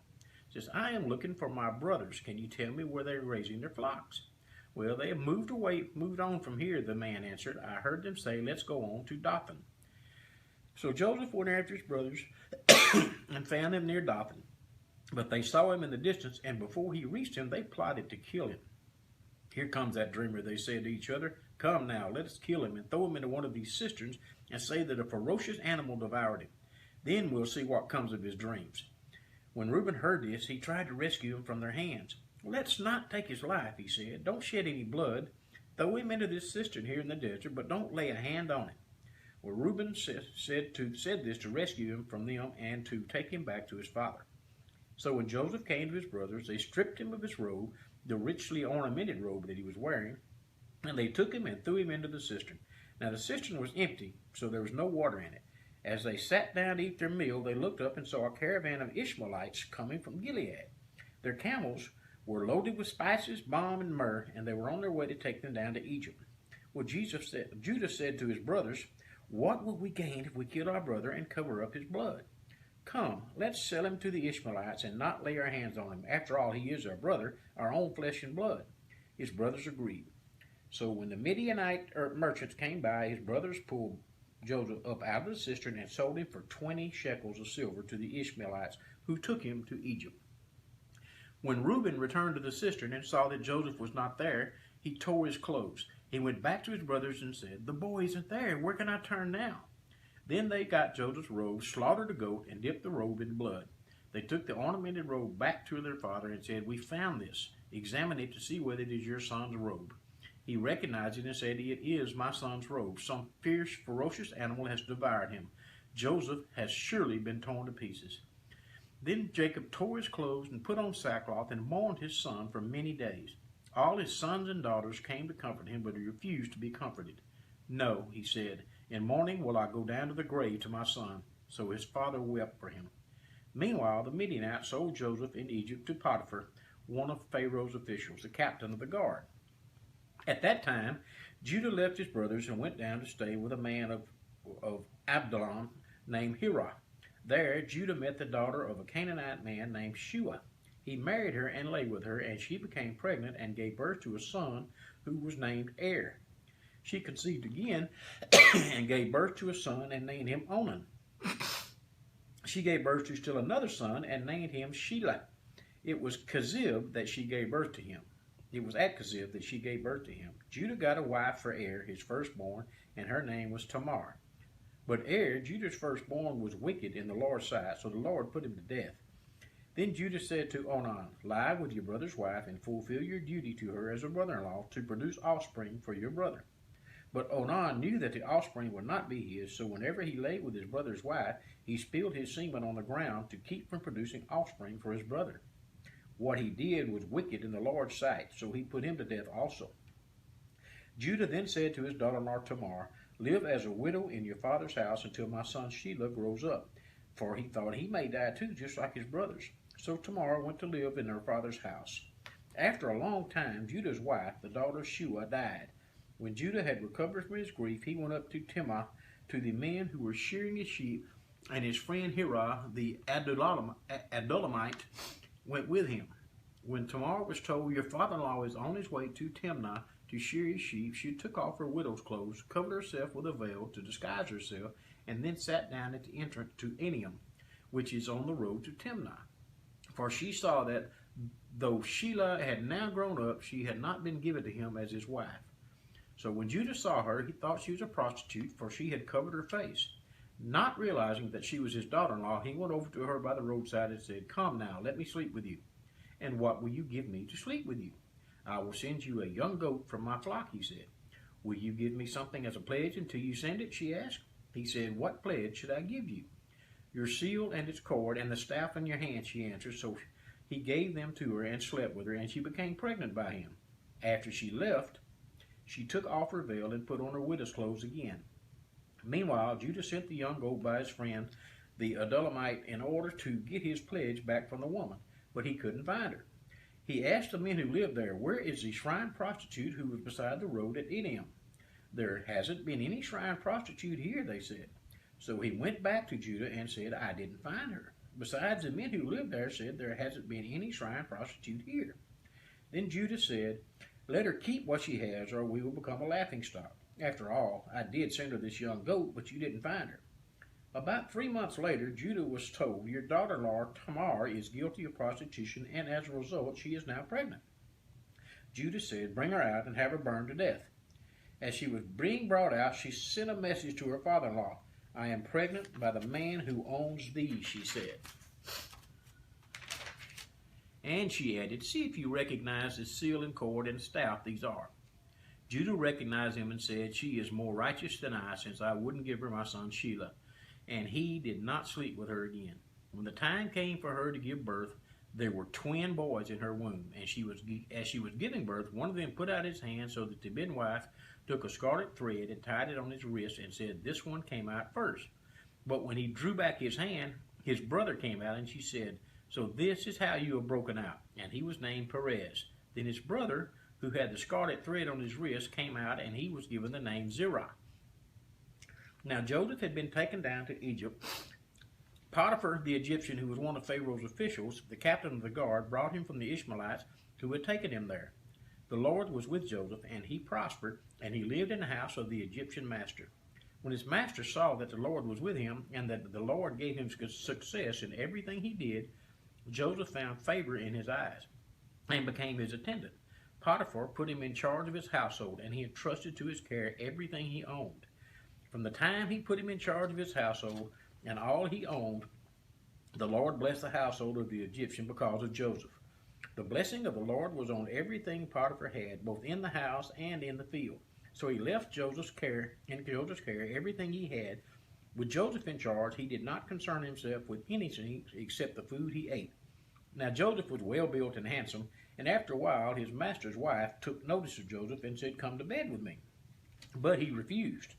Speaker 3: He says, "I am looking for my brothers. Can you tell me where they're raising their flocks?" "Well, they have moved on from here," the man answered. "I heard them say, 'Let's go on to Dothan.'" So Joseph went after his brothers and found them near Dothan. But they saw him in the distance, and before he reached him, they plotted to kill him. "Here comes that dreamer," they said to each other. "Come now, let us kill him and throw him into one of these cisterns and say that a ferocious animal devoured him. Then we'll see what comes of his dreams." When Reuben heard this, he tried to rescue him from their hands. "Let's not take his life," he said. "Don't shed any blood. Throw him into this cistern here in the desert, but don't lay a hand on him. Well, Reuben said this to rescue him from them and to take him back to his father. So when Joseph came to his brothers, they stripped him of his robe, the richly ornamented robe that he was wearing, and they took him and threw him into the cistern. Now the cistern was empty, so there was no water in it. As they sat down to eat their meal, they looked up and saw a caravan of Ishmaelites coming from Gilead. Their camels were loaded with spices, balm, and myrrh, and they were on their way to take them down to Egypt. Well, Judah said to his brothers, "What will we gain if we kill our brother and cover up his blood? Come, let's sell him to the Ishmaelites and not lay our hands on him. After all, he is our brother, our own flesh and blood." His brothers agreed. So when the Midianite merchants came by, his brothers pulled Joseph up out of the cistern and sold him for 20 shekels of silver to the Ishmaelites, who took him to Egypt. When Reuben returned to the cistern and saw that Joseph was not there, he tore his clothes. He went back to his brothers and said, "The boy isn't there. Where can I turn now?" Then they got Joseph's robe, slaughtered a goat, and dipped the robe in blood. They took the ornamented robe back to their father and said, "We found this. Examine it to see whether it is your son's robe." He recognized it and said, "It is my son's robe. Some fierce, ferocious animal has devoured him. Joseph has surely been torn to pieces." Then Jacob tore his clothes and put on sackcloth and mourned his son for many days. All his sons and daughters came to comfort him, but he refused to be comforted. "No," he said, "in mourning will I go down to the grave to my son." So his father wept for him. Meanwhile, the Midianites sold Joseph in Egypt to Potiphar, one of Pharaoh's officials, the captain of the guard. At that time, Judah left his brothers and went down to stay with a man of Adullam named Hirah. There, Judah met the daughter of a Canaanite man named Shua. He married her and lay with her, and she became pregnant and gave birth to a son who was named Er. She conceived again and gave birth to a son and named him Onan. She gave birth to still another son and named him Shelah. It was Kezib that she gave birth to him. It was at Kezib that she gave birth to him. Judah got a wife for Er, his firstborn, and her name was Tamar. But Er, Judah's firstborn, was wicked in the Lord's sight, so the Lord put him to death. Then Judah said to Onan, "Lie with your brother's wife and fulfill your duty to her as a brother-in-law to produce offspring for your brother." But Onan knew that the offspring would not be his, so whenever he lay with his brother's wife, he spilled his semen on the ground to keep from producing offspring for his brother. What he did was wicked in the Lord's sight, so he put him to death also. Judah then said to his daughter-in-law Tamar, "Live as a widow in your father's house until my son Shelah grows up," for he thought he may die too, just like his brothers. So Tamar went to live in her father's house. After a long time, Judah's wife, the daughter of Shua, died. When Judah had recovered from his grief, he went up to Timnah to the men who were shearing his sheep, and his friend Hirah, the Adullamite, went with him. When Tamar was told, "Your father-in-law is on his way to Timnah to shear his sheep," she took off her widow's clothes, covered herself with a veil to disguise herself, and then sat down at the entrance to Enaim, which is on the road to Timnah. For she saw that though Shelah had now grown up, she had not been given to him as his wife. So when Judah saw her, he thought she was a prostitute, for she had covered her face. Not realizing that she was his daughter-in-law, he went over to her by the roadside and said, "Come now, let me sleep with you." "And what will you give me to sleep with you?" "I will send you a young goat from my flock," he said. "Will you give me something as a pledge until you send it?" she asked. He said, "What pledge should I give you?" "Your seal and its cord and the staff in your hand," she answered. So he gave them to her and slept with her, and she became pregnant by him. After she left, she took off her veil and put on her widow's clothes again. Meanwhile, Judah sent the young goat by his friend, the Adullamite, in order to get his pledge back from the woman, but he couldn't find her. He asked the men who lived there, "Where is the shrine prostitute who was beside the road at Enaim?" "There hasn't been any shrine prostitute here," they said. So he went back to Judah and said, "I didn't find her. Besides, the men who lived there said there hasn't been any shrine prostitute here." Then Judah said, "Let her keep what she has, or we will become a laughingstock. After all, I did send her this young goat, but you didn't find her." About 3 months later, Judah was told, "Your daughter-in-law Tamar is guilty of prostitution, and as a result, she is now pregnant." Judah said, "Bring her out and have her burned to death." As she was being brought out, she sent a message to her father-in-law. "I am pregnant by the man who owns thee," she said. And she added, "See if you recognize the seal and cord and staff these are." Judah recognized him and said, "She is more righteous than I, since I wouldn't give her my son Shelah." And he did not sleep with her again. When the time came for her to give birth, there were twin boys in her womb, and as she was giving birth, one of them put out his hand so that the midwife took a scarlet thread and tied it on his wrist and said, "This one came out first." But when he drew back his hand, his brother came out, and she said, "So this is how you have broken out." And he was named Perez. Then his brother, who had the scarlet thread on his wrist, came out, and he was given the name Zerah. Now Joseph had been taken down to Egypt. Potiphar, the Egyptian, who was one of Pharaoh's officials, the captain of the guard, brought him from the Ishmaelites who had taken him there. The Lord was with Joseph, and he prospered, and he lived in the house of the Egyptian master. When his master saw that the Lord was with him, and that the Lord gave him success in everything he did, Joseph found favor in his eyes and became his attendant. Potiphar put him in charge of his household, and he entrusted to his care everything he owned. From the time he put him in charge of his household and all he owned, the Lord blessed the household of the Egyptian because of Joseph. The blessing of the Lord was on everything Potiphar had, both in the house and in the field. So he left Joseph's care everything he had. With Joseph in charge, he did not concern himself with anything except the food he ate. Now Joseph was well built and handsome, and after a while his master's wife took notice of Joseph and said, "Come to bed with me." But he refused.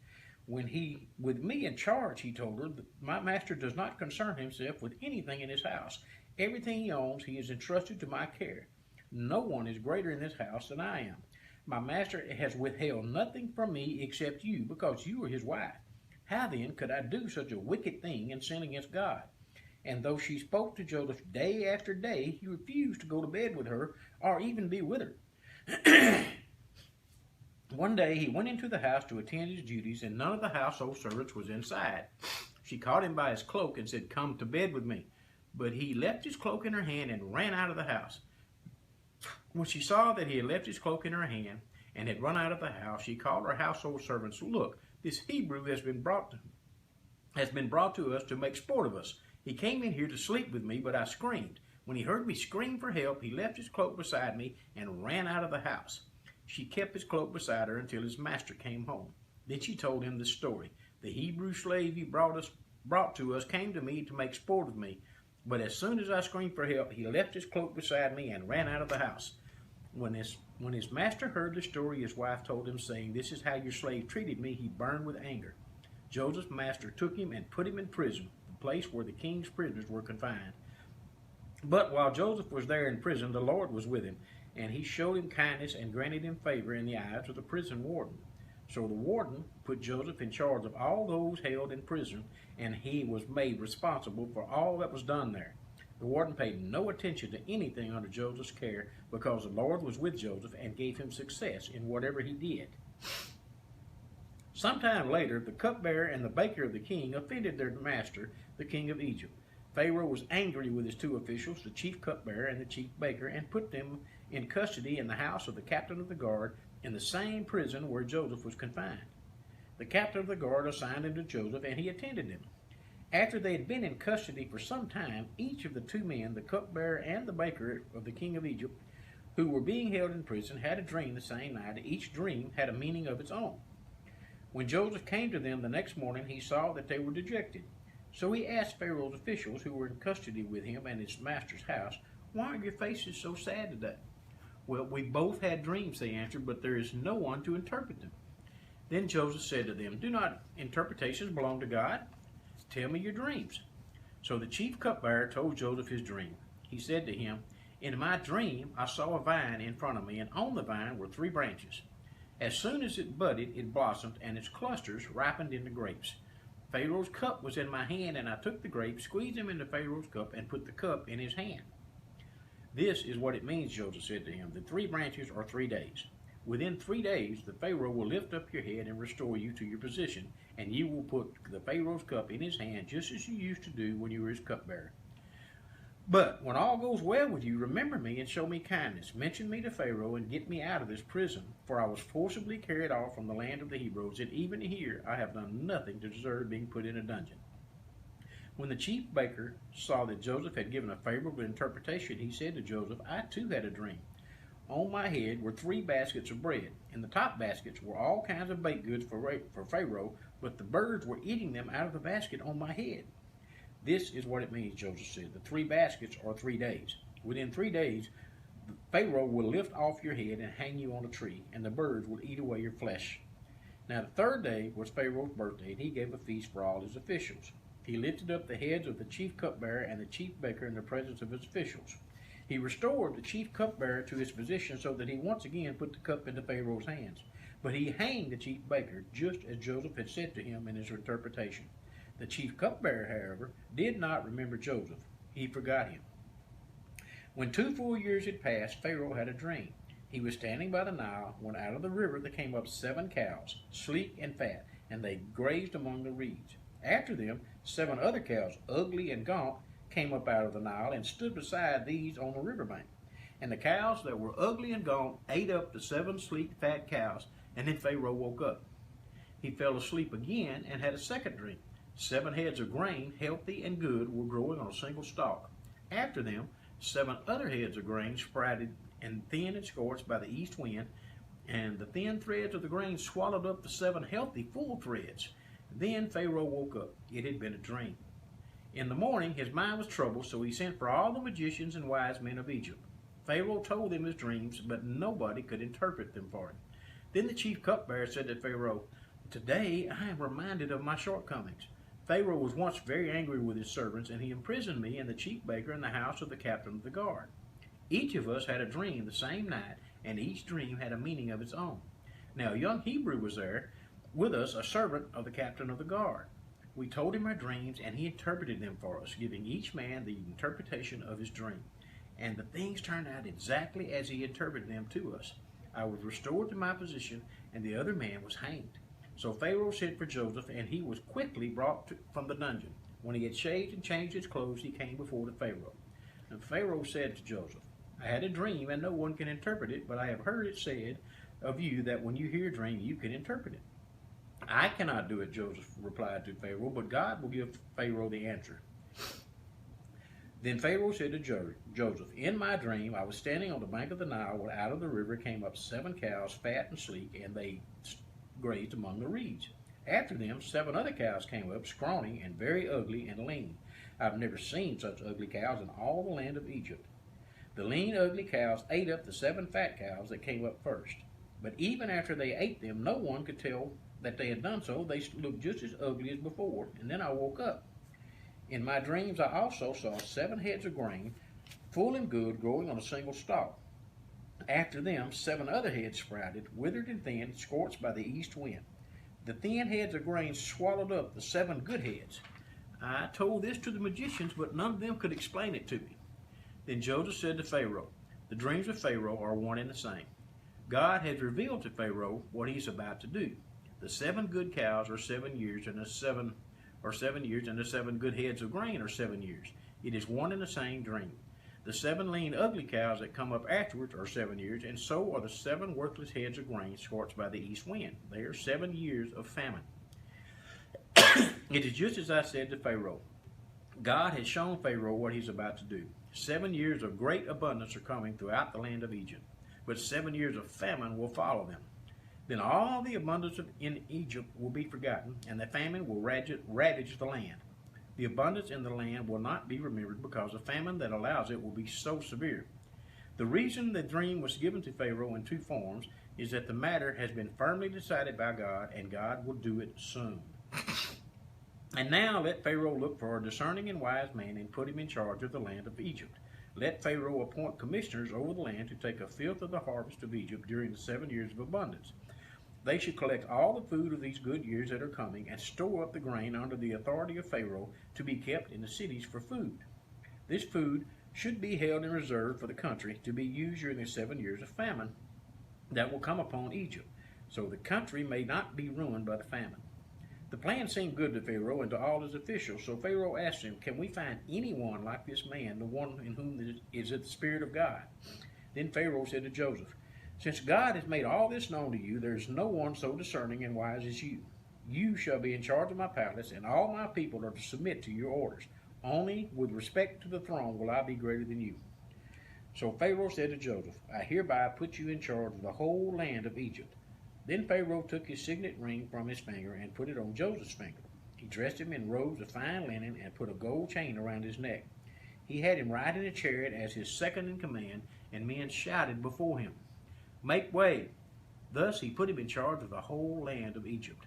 Speaker 3: With me in charge, he told her, "My master does not concern himself with anything in his house. Everything he owns he is entrusted to my care. No one is greater in this house than I am. My master has withheld nothing from me except you, because you are his wife. How then could I do such a wicked thing and sin against God?" And though she spoke to Joseph day after day, he refused to go to bed with her or even be with her. One day he went into the house to attend his duties, and none of the household servants was inside. She caught him by his cloak and said, "Come to bed with me." But he left his cloak in her hand and ran out of the house. When she saw that he had left his cloak in her hand and had run out of the house, she called her household servants. "Look, this Hebrew has been brought to us to make sport of us. He came in here to sleep with me, but I screamed. When he heard me scream for help, he left his cloak beside me and ran out of the house." She kept his cloak beside her until his master came home. Then she told him the story. "The Hebrew slave you brought to us came to me to make sport of me, but as soon as I screamed for help, he left his cloak beside me and ran out of the house." When his master heard the story his wife told him, saying, "This is how your slave treated me," he burned with anger. Joseph's master took him and put him in prison, the place where the king's prisoners were confined. But while Joseph was there in prison, the Lord was with him, and he showed him kindness and granted him favor in the eyes of the prison warden. So the warden put Joseph in charge of all those held in prison, and he was made responsible for all that was done there. The warden paid no attention to anything under Joseph's care, because the Lord was with Joseph and gave him success in whatever he did. Sometime later, the cupbearer and the baker of the king offended their master, the king of Egypt. Pharaoh was angry with his two officials, the chief cupbearer and the chief baker, and put them in custody in the house of the captain of the guard, in the same prison where Joseph was confined. The captain of the guard assigned him to Joseph, and he attended him. After they had been in custody for some time, each of the two men, the cupbearer and the baker of the king of Egypt, who were being held in prison, had a dream the same night. Each dream had a meaning of its own. When Joseph came to them the next morning, he saw that they were dejected. So he asked Pharaoh's officials who were in custody with him and his master's house, "Why are your faces so sad today?" "Well, we both had dreams," they answered, "but there is no one to interpret them." Then Joseph said to them, "Do not interpretations belong to God? Tell me your dreams." So the chief cupbearer told Joseph his dream. He said to him, "In my dream I saw a vine in front of me, and on the vine were 3 branches. As soon as it budded, it blossomed, and its clusters ripened into grapes. Pharaoh's cup was in my hand, and I took the grapes, squeezed them into Pharaoh's cup, and put the cup in his hand." "This is what it means," Joseph said to him. "The 3 branches are 3 days. Within 3 days, the Pharaoh will lift up your head and restore you to your position, and you will put the Pharaoh's cup in his hand, just as you used to do when you were his cupbearer. But when all goes well with you, remember me and show me kindness. Mention me to Pharaoh and get me out of this prison, for I was forcibly carried off from the land of the Hebrews, and even here I have done nothing to deserve being put in a dungeon." When the chief baker saw that Joseph had given a favorable interpretation, he said to Joseph, "I too had a dream. On my head were 3 baskets of bread. In the top baskets were all kinds of baked goods for Pharaoh, but the birds were eating them out of the basket on my head. This is what it means, Joseph said. The 3 baskets are 3 days. Within 3 days, Pharaoh will lift off your head and hang you on a tree, and the birds will eat away your flesh. Now the 3rd day was Pharaoh's birthday, and he gave a feast for all his officials. He lifted up the heads of the chief cupbearer and the chief baker in the presence of his officials. He restored the chief cupbearer to his position so that he once again put the cup into Pharaoh's hands. But he hanged the chief baker, just as Joseph had said to him in his interpretation. The chief cupbearer, however, did not remember Joseph. He forgot him. When 2 full years had passed, Pharaoh had a dream. He was standing by the Nile when out of the river there came up 7 cows, sleek and fat, and they grazed among the reeds. After them, 7 other cows, ugly and gaunt, came up out of the Nile and stood beside these on the riverbank. And the cows that were ugly and gaunt ate up the 7 sleek, fat cows, and then Pharaoh woke up. He fell asleep again and had a second dream. 7 heads of grain, healthy and good, were growing on a single stalk. After them, 7 other heads of grain sprouted and thin and scorched by the east wind, and the thin threads of the grain swallowed up the 7 healthy, full threads. Then Pharaoh woke up. It had been a dream. In the morning, his mind was troubled, so he sent for all the magicians and wise men of Egypt. Pharaoh told them his dreams, but nobody could interpret them for him. Then the chief cupbearer said to Pharaoh, "Today I am reminded of my shortcomings. Pharaoh was once very angry with his servants, and he imprisoned me and the chief baker in the house of the captain of the guard. Each of us had a dream the same night, and each dream had a meaning of its own. Now a young Hebrew was there with us, a servant of the captain of the guard. We told him our dreams, and he interpreted them for us, giving each man the interpretation of his dream. And the things turned out exactly as he interpreted them to us. I was restored to my position, and the other man was hanged. So Pharaoh sent for Joseph, and he was quickly brought from the dungeon. When he had shaved and changed his clothes, he came before the Pharaoh. And Pharaoh said to Joseph, I had a dream, and no one can interpret it, but I have heard it said of you that when you hear a dream, you can interpret it. I cannot do it, Joseph replied to Pharaoh, but God will give Pharaoh the answer. Then Pharaoh said to Joseph, in my dream I was standing on the bank of the Nile, when out of the river came up 7 cows, fat and sleek, and they grazed among the reeds. After them 7 other cows came up, scrawny and very ugly and lean. I've never seen such ugly cows in all the land of Egypt. The lean, ugly cows ate up the 7 fat cows that came up first. But even after they ate them, no one could tell that they had done so. They looked just as ugly as before, and then I woke up. In my dreams I also saw 7 heads of grain, full and good, growing on a single stalk. After them 7 other heads sprouted, withered and thin, scorched by the east wind. The thin heads of grain swallowed up the 7 good heads. I told this to the magicians, but none of them could explain it to me. Then Joseph said to Pharaoh, the dreams of Pharaoh are one and the same. God has revealed to Pharaoh what he's about to do. The 7 good cows are 7 years, and the 7 years, and the 7 good heads of grain are 7 years. It is one and the same dream. The 7 lean, ugly cows that come up afterwards are 7 years, and so are the 7 worthless heads of grain scorched by the east wind. They are 7 years of famine. It is just as I said to Pharaoh. God has shown Pharaoh what he's about to do. 7 years of great abundance are coming throughout the land of Egypt, but 7 years of famine will follow them. Then all the abundance in Egypt will be forgotten, and the famine will ravage the land. The abundance in the land will not be remembered, because the famine that allows it will be so severe. The reason the dream was given to Pharaoh in 2 forms is that the matter has been firmly decided by God, and God will do it soon. And now let Pharaoh look for a discerning and wise man and put him in charge of the land of Egypt. Let Pharaoh appoint commissioners over the land to take a fifth of the harvest of Egypt during the 7 years of abundance. They should collect all the food of these good years that are coming and store up the grain under the authority of Pharaoh to be kept in the cities for food. This food should be held in reserve for the country to be used during the 7 years of famine that will come upon Egypt, so the country may not be ruined by the famine. The plan seemed good to Pharaoh and to all his officials, so Pharaoh asked him, can we find anyone like this man, the one in whom is the Spirit of God? Then Pharaoh said to Joseph, since God has made all this known to you, there is no one so discerning and wise as you. You shall be in charge of my palace, and all my people are to submit to your orders. Only with respect to the throne will I be greater than you. So Pharaoh said to Joseph, I hereby put you in charge of the whole land of Egypt. Then Pharaoh took his signet ring from his finger and put it on Joseph's finger. He dressed him in robes of fine linen and put a gold chain around his neck. He had him ride in a chariot as his second in command, and men shouted before him, Make way! Thus he put him in charge of the whole land of Egypt.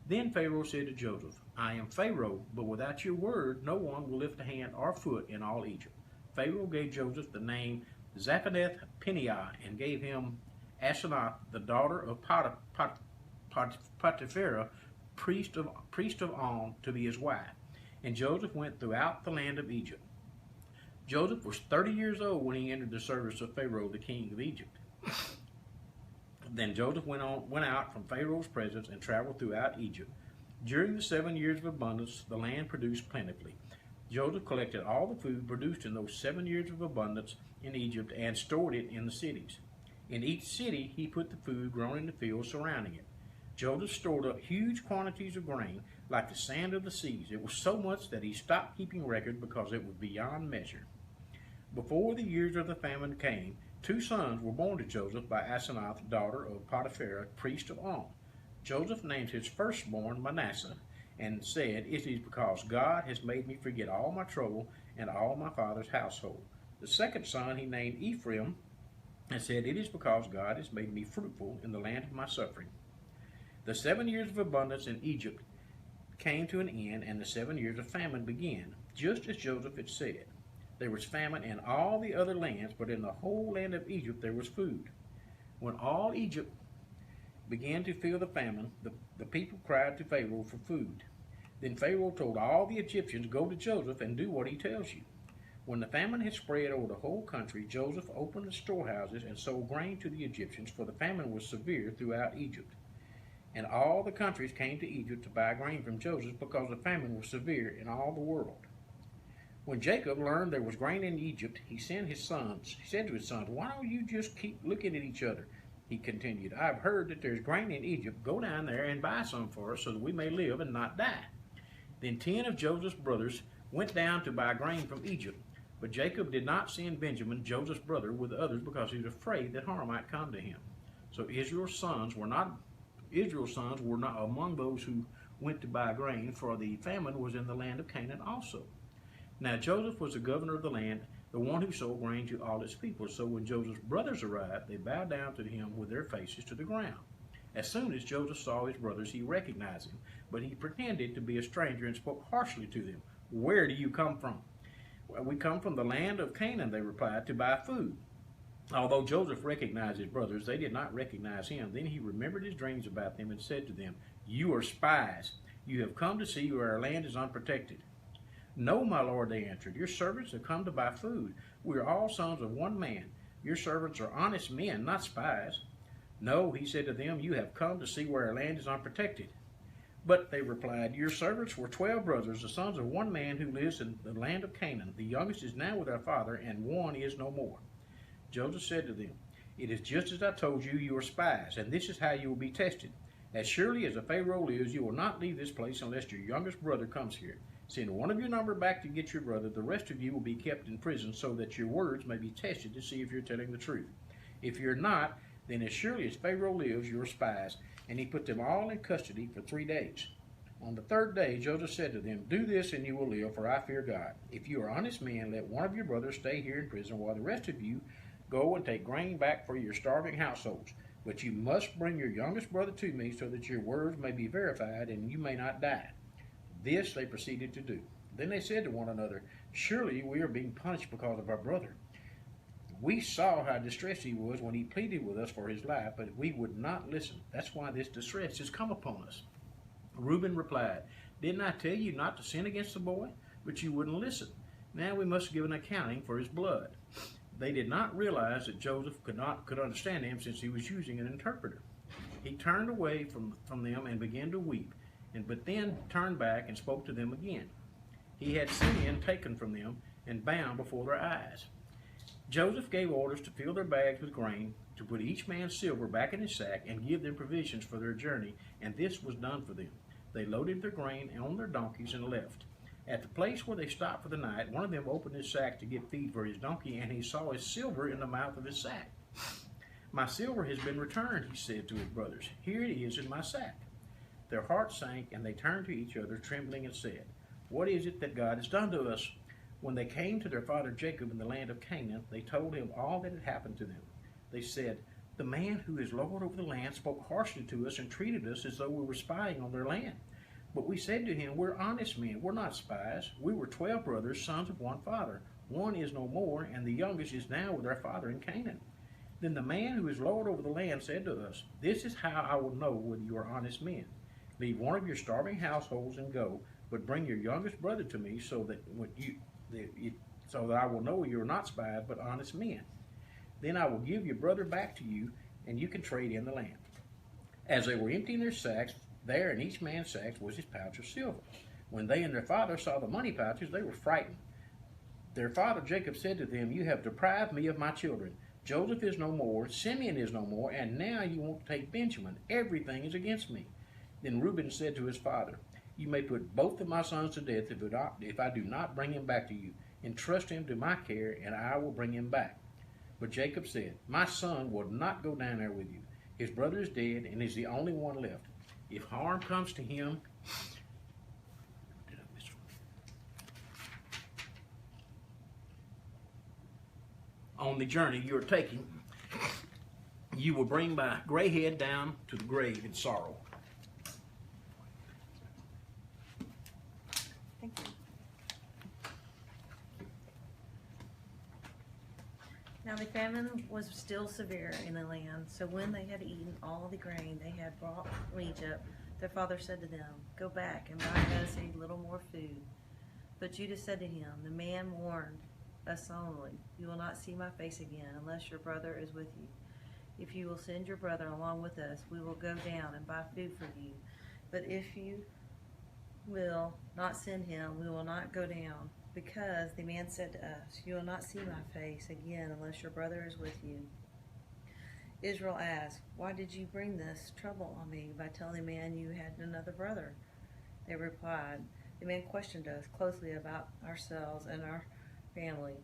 Speaker 3: Then Pharaoh said to Joseph, I am Pharaoh, but without your word no one will lift a hand or foot in all Egypt. Pharaoh gave Joseph the name Zaphenath-Paneah and gave him Asenath, the daughter of Potiphera, priest of On, to be his wife. And Joseph went throughout the land of Egypt. Joseph was 30 years old when he entered the service of Pharaoh, the king of Egypt. Then Joseph went out from Pharaoh's presence and traveled throughout Egypt. During the 7 years of abundance, the land produced plentifully. Joseph collected all the food produced in those 7 years of abundance in Egypt and stored it in the cities. In each city, he put the food grown in the fields surrounding it. Joseph stored up huge quantities of grain, like the sand of the seas. It was so much that he stopped keeping record because it was beyond measure. Before the years of the famine came, 2 sons were born to Joseph by Asenath, daughter of Potiphera, priest of On. Joseph named his firstborn Manasseh, and said, It is because God has made me forget all my trouble and all my father's household. The second son he named Ephraim, and said, It is because God has made me fruitful in the land of my suffering. The 7 years of abundance in Egypt came to an end, and the 7 years of famine began, just as Joseph had said. There was famine in all the other lands, but in the whole land of Egypt there was food. When all Egypt began to feel the famine, the people cried to Pharaoh for food. Then Pharaoh told all the Egyptians, Go to Joseph and do what he tells you. When the famine had spread over the whole country, Joseph opened the storehouses and sold grain to the Egyptians, for the famine was severe throughout Egypt. And all the countries came to Egypt to buy grain from Joseph, because the famine was severe in all the world. When Jacob learned there was grain in Egypt, he said to his sons, Why don't you just keep looking at each other? He continued, I've heard that there's grain in Egypt. Go down there and buy some for us so that we may live and not die. Then 10 of Joseph's brothers went down to buy grain from Egypt. But Jacob did not send Benjamin, Joseph's brother, with the others, because he was afraid that harm might come to him. So Israel's sons were not among those who went to buy grain, for the famine was in the land of Canaan also. Now Joseph was the governor of the land, the one who sold grain to all its people. So when Joseph's brothers arrived, they bowed down to him with their faces to the ground. As soon as Joseph saw his brothers, he recognized them, but he pretended to be a stranger and spoke harshly to them. Where do you come from? Well, we come from the land of Canaan, they replied, to buy food. Although Joseph recognized his brothers, they did not recognize him. Then he remembered his dreams about them and said to them, You are spies. You have come to see where our land is unprotected. No, my lord, they answered. Your servants have come to buy food. We are all sons of one man. Your servants are honest men, not spies. No, he said to them, you have come to see where our land is unprotected. But they replied, Your servants were 12 brothers, the sons of one man who lives in the land of Canaan. The youngest is now with our father, and one is no more. Joseph said to them, It is just as I told you, you are spies, and this is how you will be tested. As surely as the Pharaoh lives, you will not leave this place unless your youngest brother comes here. Send one of your number back to get your brother. The rest of you will be kept in prison, so that your words may be tested to see if you're telling the truth. If you're not, then as surely as Pharaoh lives, you are spies. And he put them all in custody for 3 days. On the 3rd day, Joseph said to them, Do this and you will live, for I fear God. If you are honest men, let one of your brothers stay here in prison, while the rest of you go and take grain back for your starving households. But you must bring your youngest brother to me, so that your words may be verified and you may not die. This they proceeded to do. Then they said to one another, Surely we are being punished because of our brother. We saw how distressed he was when he pleaded with us for his life, but we would not listen. That's why this distress has come upon us. Reuben replied, Didn't I tell you not to sin against the boy? But you wouldn't listen. Now we must give an accounting for his blood. They did not realize that Joseph could understand them, since he was using an interpreter. He turned away from them and began to weep, but then turned back and spoke to them again. He had Simeon taken from them and bound before their eyes. Joseph gave orders to fill their bags with grain, to put each man's silver back in his sack, and give them provisions for their journey, and this was done for them. They loaded their grain on their donkeys and left. At the place where they stopped for the night, one of them opened his sack to get feed for his donkey, and he saw his silver in the mouth of his sack. "My silver has been returned," he said to his brothers. "Here it is in my sack." Their hearts sank, and they turned to each other, trembling, and said, "What is it that God has done to us?" When they came to their father Jacob in the land of Canaan, they told him all that had happened to them. They said, "The man who is Lord over the land spoke harshly to us and treated us as though we were spying on their land. But we said to him, 'We're honest men, we're not spies. We were 12 brothers, sons of one father. One is no more, and the youngest is now with our father in Canaan.' Then the man who is Lord over the land said to us, 'This is how I will know whether you are honest men. Leave one of your starving households and go, but bring your youngest brother to me, so that I will know you are not spies, but honest men. Then I will give your brother back to you, and you can trade in the land.' As they were emptying their sacks, there in each man's sacks was his pouch of silver. When they and their father saw the money pouches, they were frightened. Their father Jacob said to them, 'You have deprived me of my children. Joseph is no more, Simeon is no more, and now you want to take Benjamin. Everything is against me.' Then Reuben said to his father, 'You may put both of my sons to death if I do not bring him back to you. Entrust him to my care, and I will bring him back.' But Jacob said, 'My son will not go down there with you. His brother is dead, and is the only one left. If harm comes to him," "on the journey you are taking, you will bring my gray head down to the grave in sorrow.'"
Speaker 4: Thank you. Now the famine was still severe in the land, so when they had eaten all the grain they had brought from Egypt, their father said to them, "Go back and buy us a little more food." But Judah said to him, "The man warned us solemnly, 'You will not see my face again unless your brother is with you. If you will send your brother along with us, we will go down and buy food for you. But if you will not send him, we will not go down.' Because the man said to us, 'You will not see my face again unless your brother is with you.' Israel asked, 'Why did you bring this trouble on me by telling the man you had another brother?' They replied, 'The man questioned us closely about ourselves and our family.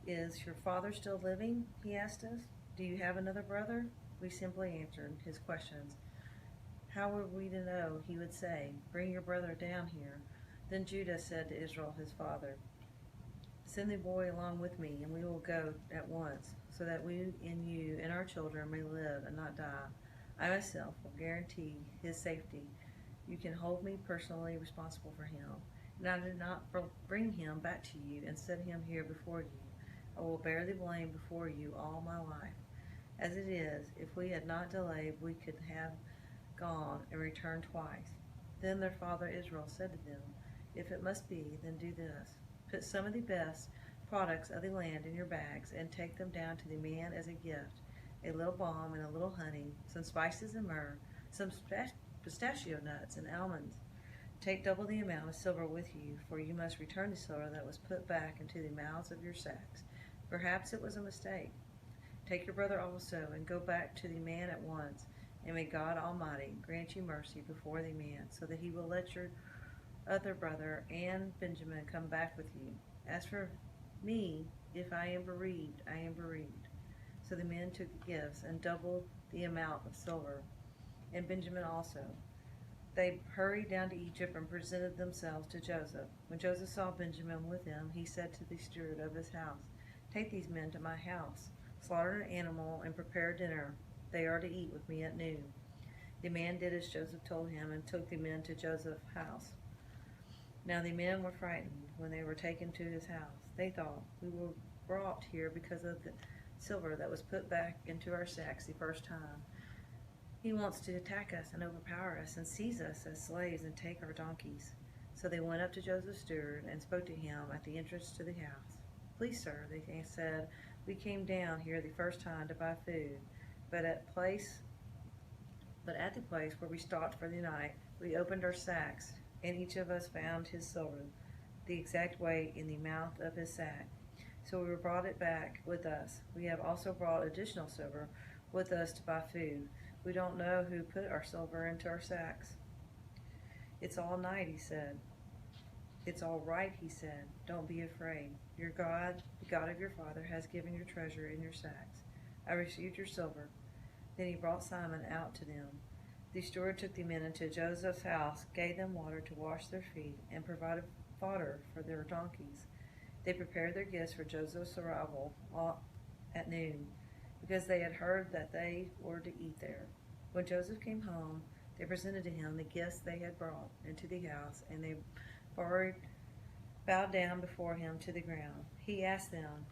Speaker 4: 'Is your father still living?' he asked us. 'Do you have another brother?' We simply answered his questions. How were we to know? He would say, 'Bring your brother down here.' Then Judah said to Israel his father, 'Send the boy along with me, and we will go at once, so that we and you and our children may live and not die. I myself will guarantee his safety. You can hold me personally responsible for him, and I did not bring him back to you and set him here before you. I will bear the blame before you all my life. As it is, if we had not delayed, we could have gone and returned twice.' Then their father Israel said to them, 'If it must be, then do this. Put some of the best products of the land in your bags and take them down to the man as a gift, a little balm and a little honey, some spices and myrrh, some pistachio nuts and almonds. Take double the amount of silver with you, for you must return the silver that was put back into the mouths of your sacks. Perhaps it was a mistake. Take your brother also, and go back to the man at once, and may God Almighty grant you mercy before the man, so that he will let your other brother and Benjamin come back with you. As for me, if I am bereaved, I am bereaved.' So the men took the gifts and doubled the amount of silver, and Benjamin also. They hurried down to Egypt and presented themselves to Joseph. When Joseph saw Benjamin with them, he said to the steward of his house, 'Take these men to my house, slaughter an animal, and prepare dinner. They are to eat with me at noon.' The man did as Joseph told him and took the men to Joseph's house. Now the men were frightened when they were taken to his house. They thought, 'We were brought here because of the silver that was put back into our sacks the first time. He wants to attack us and overpower us and seize us as slaves and take our donkeys.' So they went up to Joseph's steward and spoke to him at the entrance to the house. 'Please, sir,' they said, 'we came down here the first time to buy food, but at the place where we stopped for the night, we opened our sacks, and each of us found his silver, the exact weight in the mouth of his sack. So we brought it back with us. We have also brought additional silver with us to buy food. We don't know who put our silver into our sacks.' 'It's all night,' he said. It's all right, he said. Don't be afraid. Your God, the God of your father, has given your treasure in your sacks. I received your silver. Then he brought Simon out to them. The steward took the men into Joseph's house, gave them water to wash their feet, and provided fodder for their donkeys. They prepared their gifts for Joseph's arrival at noon, because they had heard that they were to eat there. When Joseph came home, they presented to him the gifts they had brought into the house, and they bowed down before him to the ground. He asked them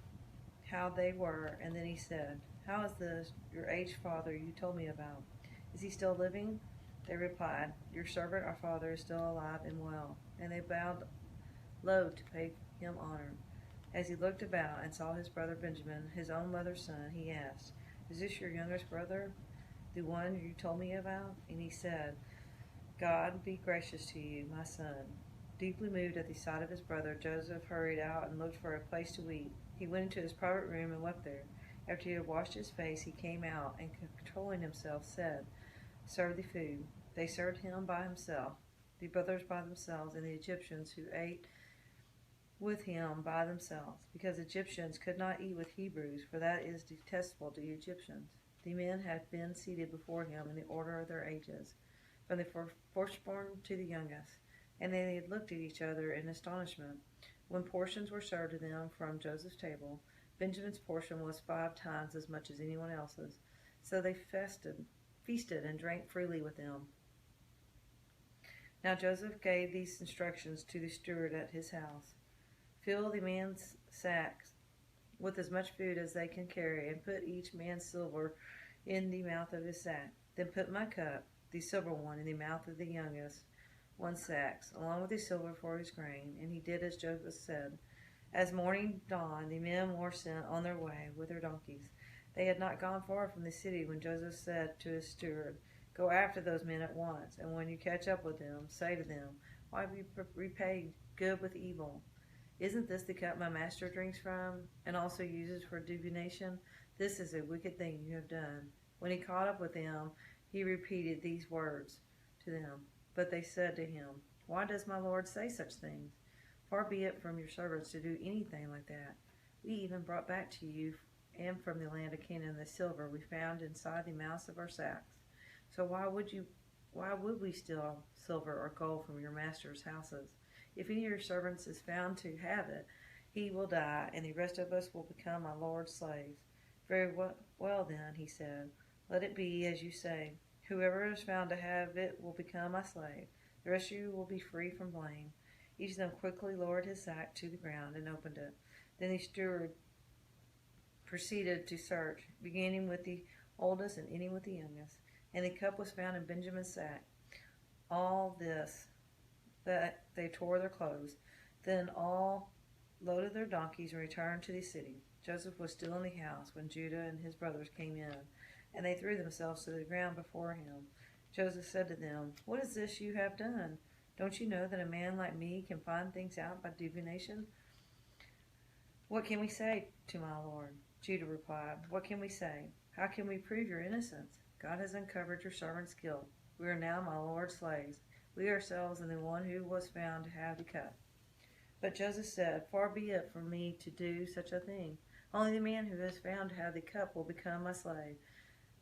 Speaker 4: how they were, and then he said, "How is this your aged father you told me about? Is he still living?" They replied, "Your servant, our father, is still alive and well." And they bowed low to pay him honor. As he looked about and saw his brother Benjamin, his own mother's son, he asked, "Is this your youngest brother, the one you told me about?" And he said, "God be gracious to you, my son." Deeply moved at the sight of his brother, Joseph hurried out and looked for a place to eat. He went into his private room and wept there. After he had washed his face, he came out and, controlling himself, said, "Serve the food." They served him by himself, the brothers by themselves, and the Egyptians who ate with him by themselves, because Egyptians could not eat with Hebrews, for that is detestable to Egyptians. The men had been seated before him in the order of their ages, from the firstborn to the youngest, and they had looked at each other in astonishment. When portions were served to them from Joseph's table, Benjamin's portion was 5 times as much as anyone else's, so they feasted and drank freely with them. Now Joseph gave these instructions to the steward at his house: "Fill the men's sacks with as much food as they can carry, and put each man's silver in the mouth of his sack. Then put my cup, the silver one, in the mouth of the youngest one's sacks, along with the silver for his grain." And he did as Joseph said. As morning dawned, the men were sent on their way with their donkeys. They had not gone far from the city when Joseph said to his steward, "Go after those men at once, and when you catch up with them, say to them, 'Why have you repaid good with evil? Isn't this the cup my master drinks from, and also uses for divination? This is a wicked thing you have done." When he caught up with them, he repeated these words to them. But they said to him, "Why does my lord say such things? Far be it from your servants to do anything like that. We even brought back to you and from the land of Canaan the silver we found inside the mouths of our sacks. So why would we steal silver or gold from your master's houses? If any of your servants is found to have it, he will die, and the rest of us will become my lord's slaves." "Very well then," he said, "let it be as you say. Whoever is found to have it will become my slave. The rest of you will be free from blame." Each of them quickly lowered his sack to the ground and opened it. Then the steward proceeded to search, beginning with the oldest and ending with the youngest. And the cup was found in Benjamin's sack. All this, that they tore their clothes. Then all loaded their donkeys and returned to the city. Joseph was still in the house when Judah and his brothers came in, and they threw themselves to the ground before him. Joseph said to them, "What is this you have done? Don't you know that a man like me can find things out by divination?" "What can we say to my lord?" Judah replied. "What can we say? How can we prove your innocence? God has uncovered your servant's guilt. We are now my lord's slaves, we ourselves and the one who was found to have the cup." But Joseph said, "Far be it from me to do such a thing. Only the man who is found to have the cup will become my slave.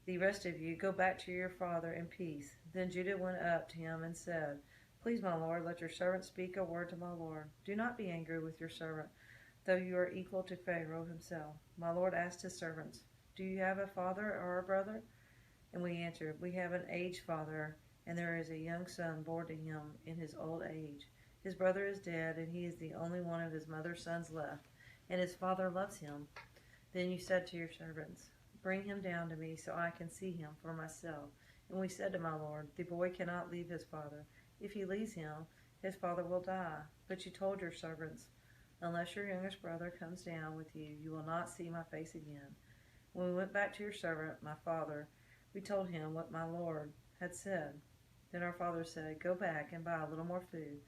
Speaker 4: The rest of you go back to your father in peace." Then Judah went up to him and said, "Please, my lord, let your servant speak a word to my lord. Do not be angry with your servant, though you are equal to Pharaoh himself." My lord asked his servants, "Do you have a father or a brother?" And we answered, "We have an aged father, and there is a young son born to him in his old age. His brother is dead, and he is the only one of his mother's sons left, and his father loves him." Then you said to your servants, "Bring him down to me so I can see him for myself." And we said to my lord, "The boy cannot leave his father. If he leaves him, his father will die." But you told your servants, "Unless your youngest brother comes down with you, you will not see my face again." When we went back to your servant, my father, we told him what my lord had said. Then our father said, "Go back and buy a little more food."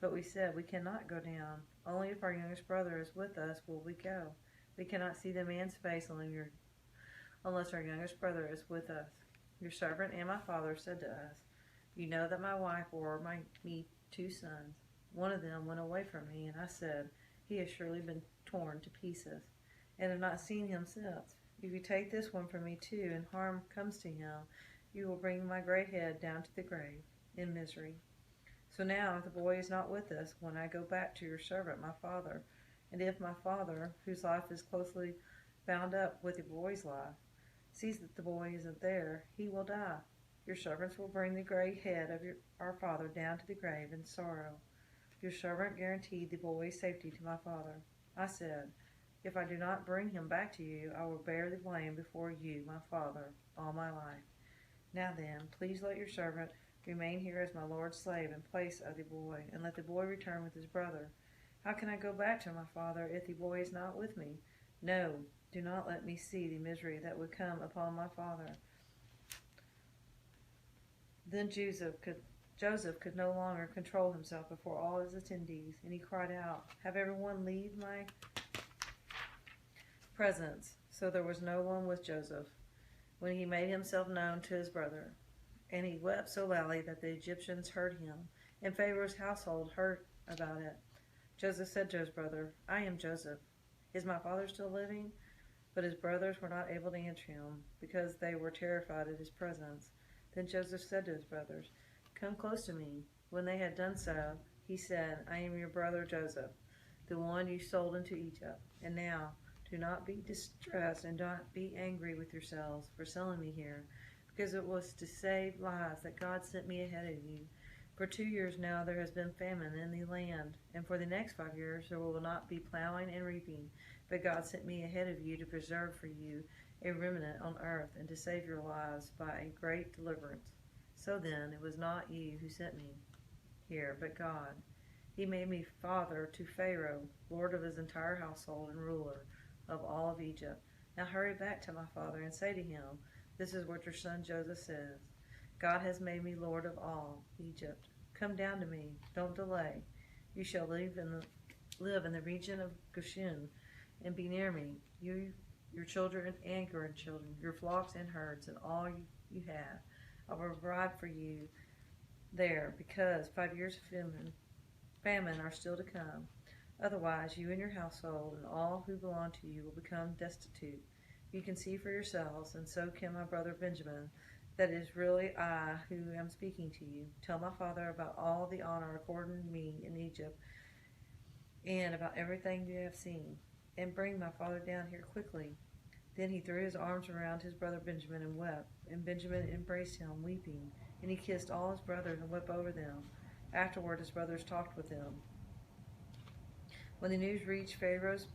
Speaker 4: But we said, "We cannot go down. Only if our youngest brother is with us will we go. We cannot see the man's face unless our youngest brother is with us." Your servant and my father said to us, "You know that my wife bore me 2 sons. one of them went away from me, and I said, he has surely been torn to pieces, and have not seen him since. If you take this one from me too, and harm comes to him, you will bring my gray head down to the grave in misery. So now, if the boy is not with us, when I go back to your servant, my father, and if my father, whose life is closely bound up with the boy's life, sees that the boy isn't there, he will die. Your servants will bring the gray head of our father down to the grave in sorrow. Your servant guaranteed the boy's safety to my father. I said, if I do not bring him back to you, I will bear the blame before you, my father, all my life. Now then, please let your servant remain here as my lord's slave in place of the boy, and let the boy return with his brother. How can I go back to my father if the boy is not with me? No, do not let me see the misery that would come upon my father. Then Joseph could no longer control himself before all his attendees, and he cried out, have everyone leave my presence. So there was no one with Joseph when he made himself known to his brother. And he wept so loudly that the Egyptians heard him, and Pharaoh's household heard about it. Joseph said to his brother, I am Joseph. Is my father still living? But his brothers were not able to answer him, because they were terrified at his presence. Then Joseph said to his brothers, come close to me. When they had done so, he said, I am your brother Joseph, the one you sold into Egypt. And now, do not be distressed and do not be angry with yourselves for selling me here, because it was to save lives that God sent me ahead of you. For 2 years now there has been famine in the land, and for the next 5 years there will not be plowing and reaping. But God sent me ahead of you to preserve for you a remnant on earth, and to save your lives by a great deliverance. So then, it was not you who sent me here, but God. He made me father to Pharaoh, lord of his entire household and ruler of all of Egypt. Now hurry back to my father and say to him, this is what your son Joseph says. God has made me lord of all Egypt. Come down to me, don't delay. You shall live in the region of Goshen, and be near me, your children and grandchildren, your flocks and herds, and all you have. I will provide for you there, because 5 years of famine are still to come. Otherwise, you and your household and all who belong to you will become destitute. You can see for yourselves, and so can my brother Benjamin, that it is really I who am speaking to you. Tell my father about all the honor accorded me in Egypt, and about everything you have seen, and bring my father down here quickly. Then he threw his arms around his brother Benjamin and wept, and Benjamin embraced him, weeping, and he kissed all his brothers and wept over them. Afterward his brothers talked with him. When the news reached Pharaoh's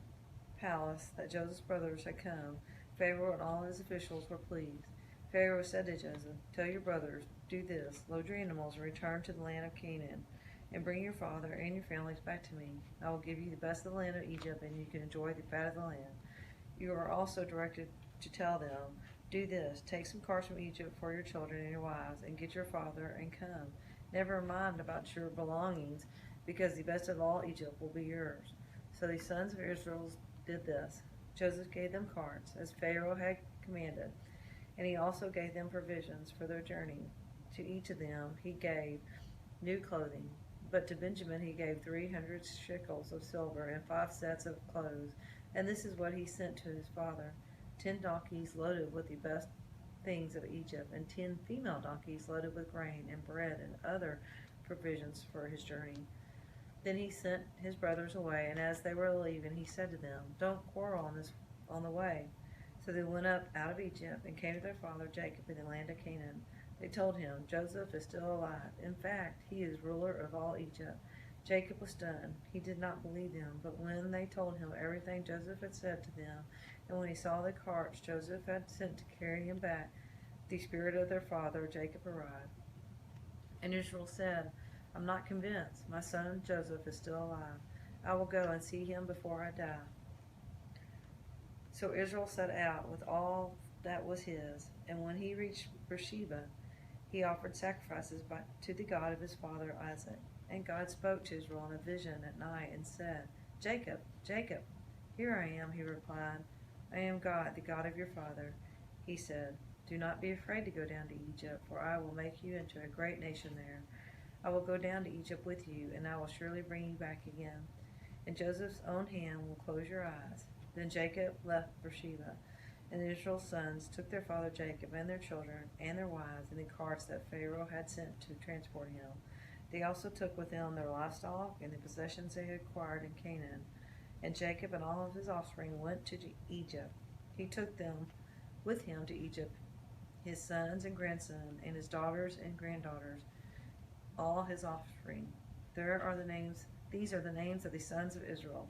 Speaker 4: palace that Joseph's brothers had come, Pharaoh and all his officials were pleased. Pharaoh said to Joseph, tell your brothers, do this, load your animals and return to the land of Canaan, and bring your father and your families back to me. I will give you the best of the land of Egypt, and you can enjoy the fat of the land. You are also directed to tell them, do this, take some carts from Egypt for your children and your wives, and get your father and come. Never mind about your belongings, because the best of all Egypt will be yours. So the sons of Israel did this. Joseph gave them carts, as Pharaoh had commanded, and he also gave them provisions for their journey. To each of them he gave new clothing, but to Benjamin he gave 300 shekels of silver and 5 sets of clothes. And this is what he sent to his father: 10 donkeys loaded with the best things of Egypt, and 10 female donkeys loaded with grain and bread and other provisions for his journey. Then he sent his brothers away, and as they were leaving, he said to them, don't quarrel on the way. So they went up out of Egypt and came to their father Jacob in the land of Canaan. They told him, Joseph is still alive. In fact, he is ruler of all Egypt. Jacob was stunned. He did not believe them, but when they told him everything Joseph had said to them, and when he saw the carts Joseph had sent to carry him back, the spirit of their father Jacob arrived. And Israel said, I'm not convinced. My son Joseph is still alive. I will go and see him before I die. So Israel set out with all that was his, and when he reached Beersheba, he offered sacrifices to the God of his father Isaac. And God spoke to Israel in a vision at night and said, Jacob, Jacob. Here I am, he replied. I am God, the God of your father. He said, do not be afraid to go down to Egypt, for I will make you into a great nation there. I will go down to Egypt with you, and I will surely bring you back again. And Joseph's own hand will close your eyes. Then Jacob left Beersheba, and Israel's sons took their father Jacob and their children and their wives in the carts that Pharaoh had sent to transport him. They also took with them their livestock and the possessions they had acquired in Canaan. And Jacob and all of his offspring went to Egypt. He took them with him to Egypt, his sons and grandson, and his daughters and granddaughters, all his offspring. These are the names of the sons of Israel,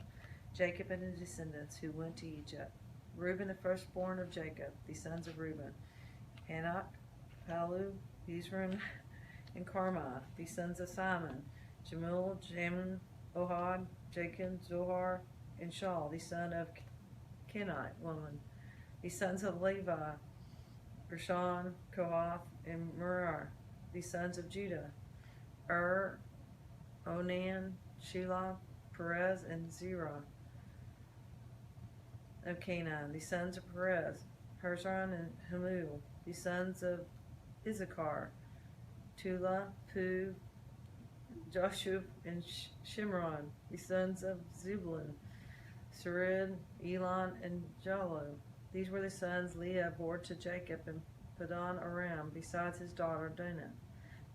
Speaker 4: Jacob and his descendants who went to Egypt. Reuben, the firstborn of Jacob, the sons of Reuben. Anak, Palu, Ezron, and Carmi, the sons of Simon. Jemuel, Jamin, Ohad, Jachin, Zohar, and Shaul, the son of Kenite woman. The sons of Levi, Gershon, Kohath, and Merari, the sons of Judah. Onan, Shelah, Perez, and Zerah of Canaan, the sons of Perez. Hezron and Hamul, the sons of Issachar. Tula, Pu, Joshua, and Shimron, the sons of Zebulun. Sered, Elon, and Jalo. These were the sons Leah bore to Jacob in Padan Aram, besides his daughter Dinah.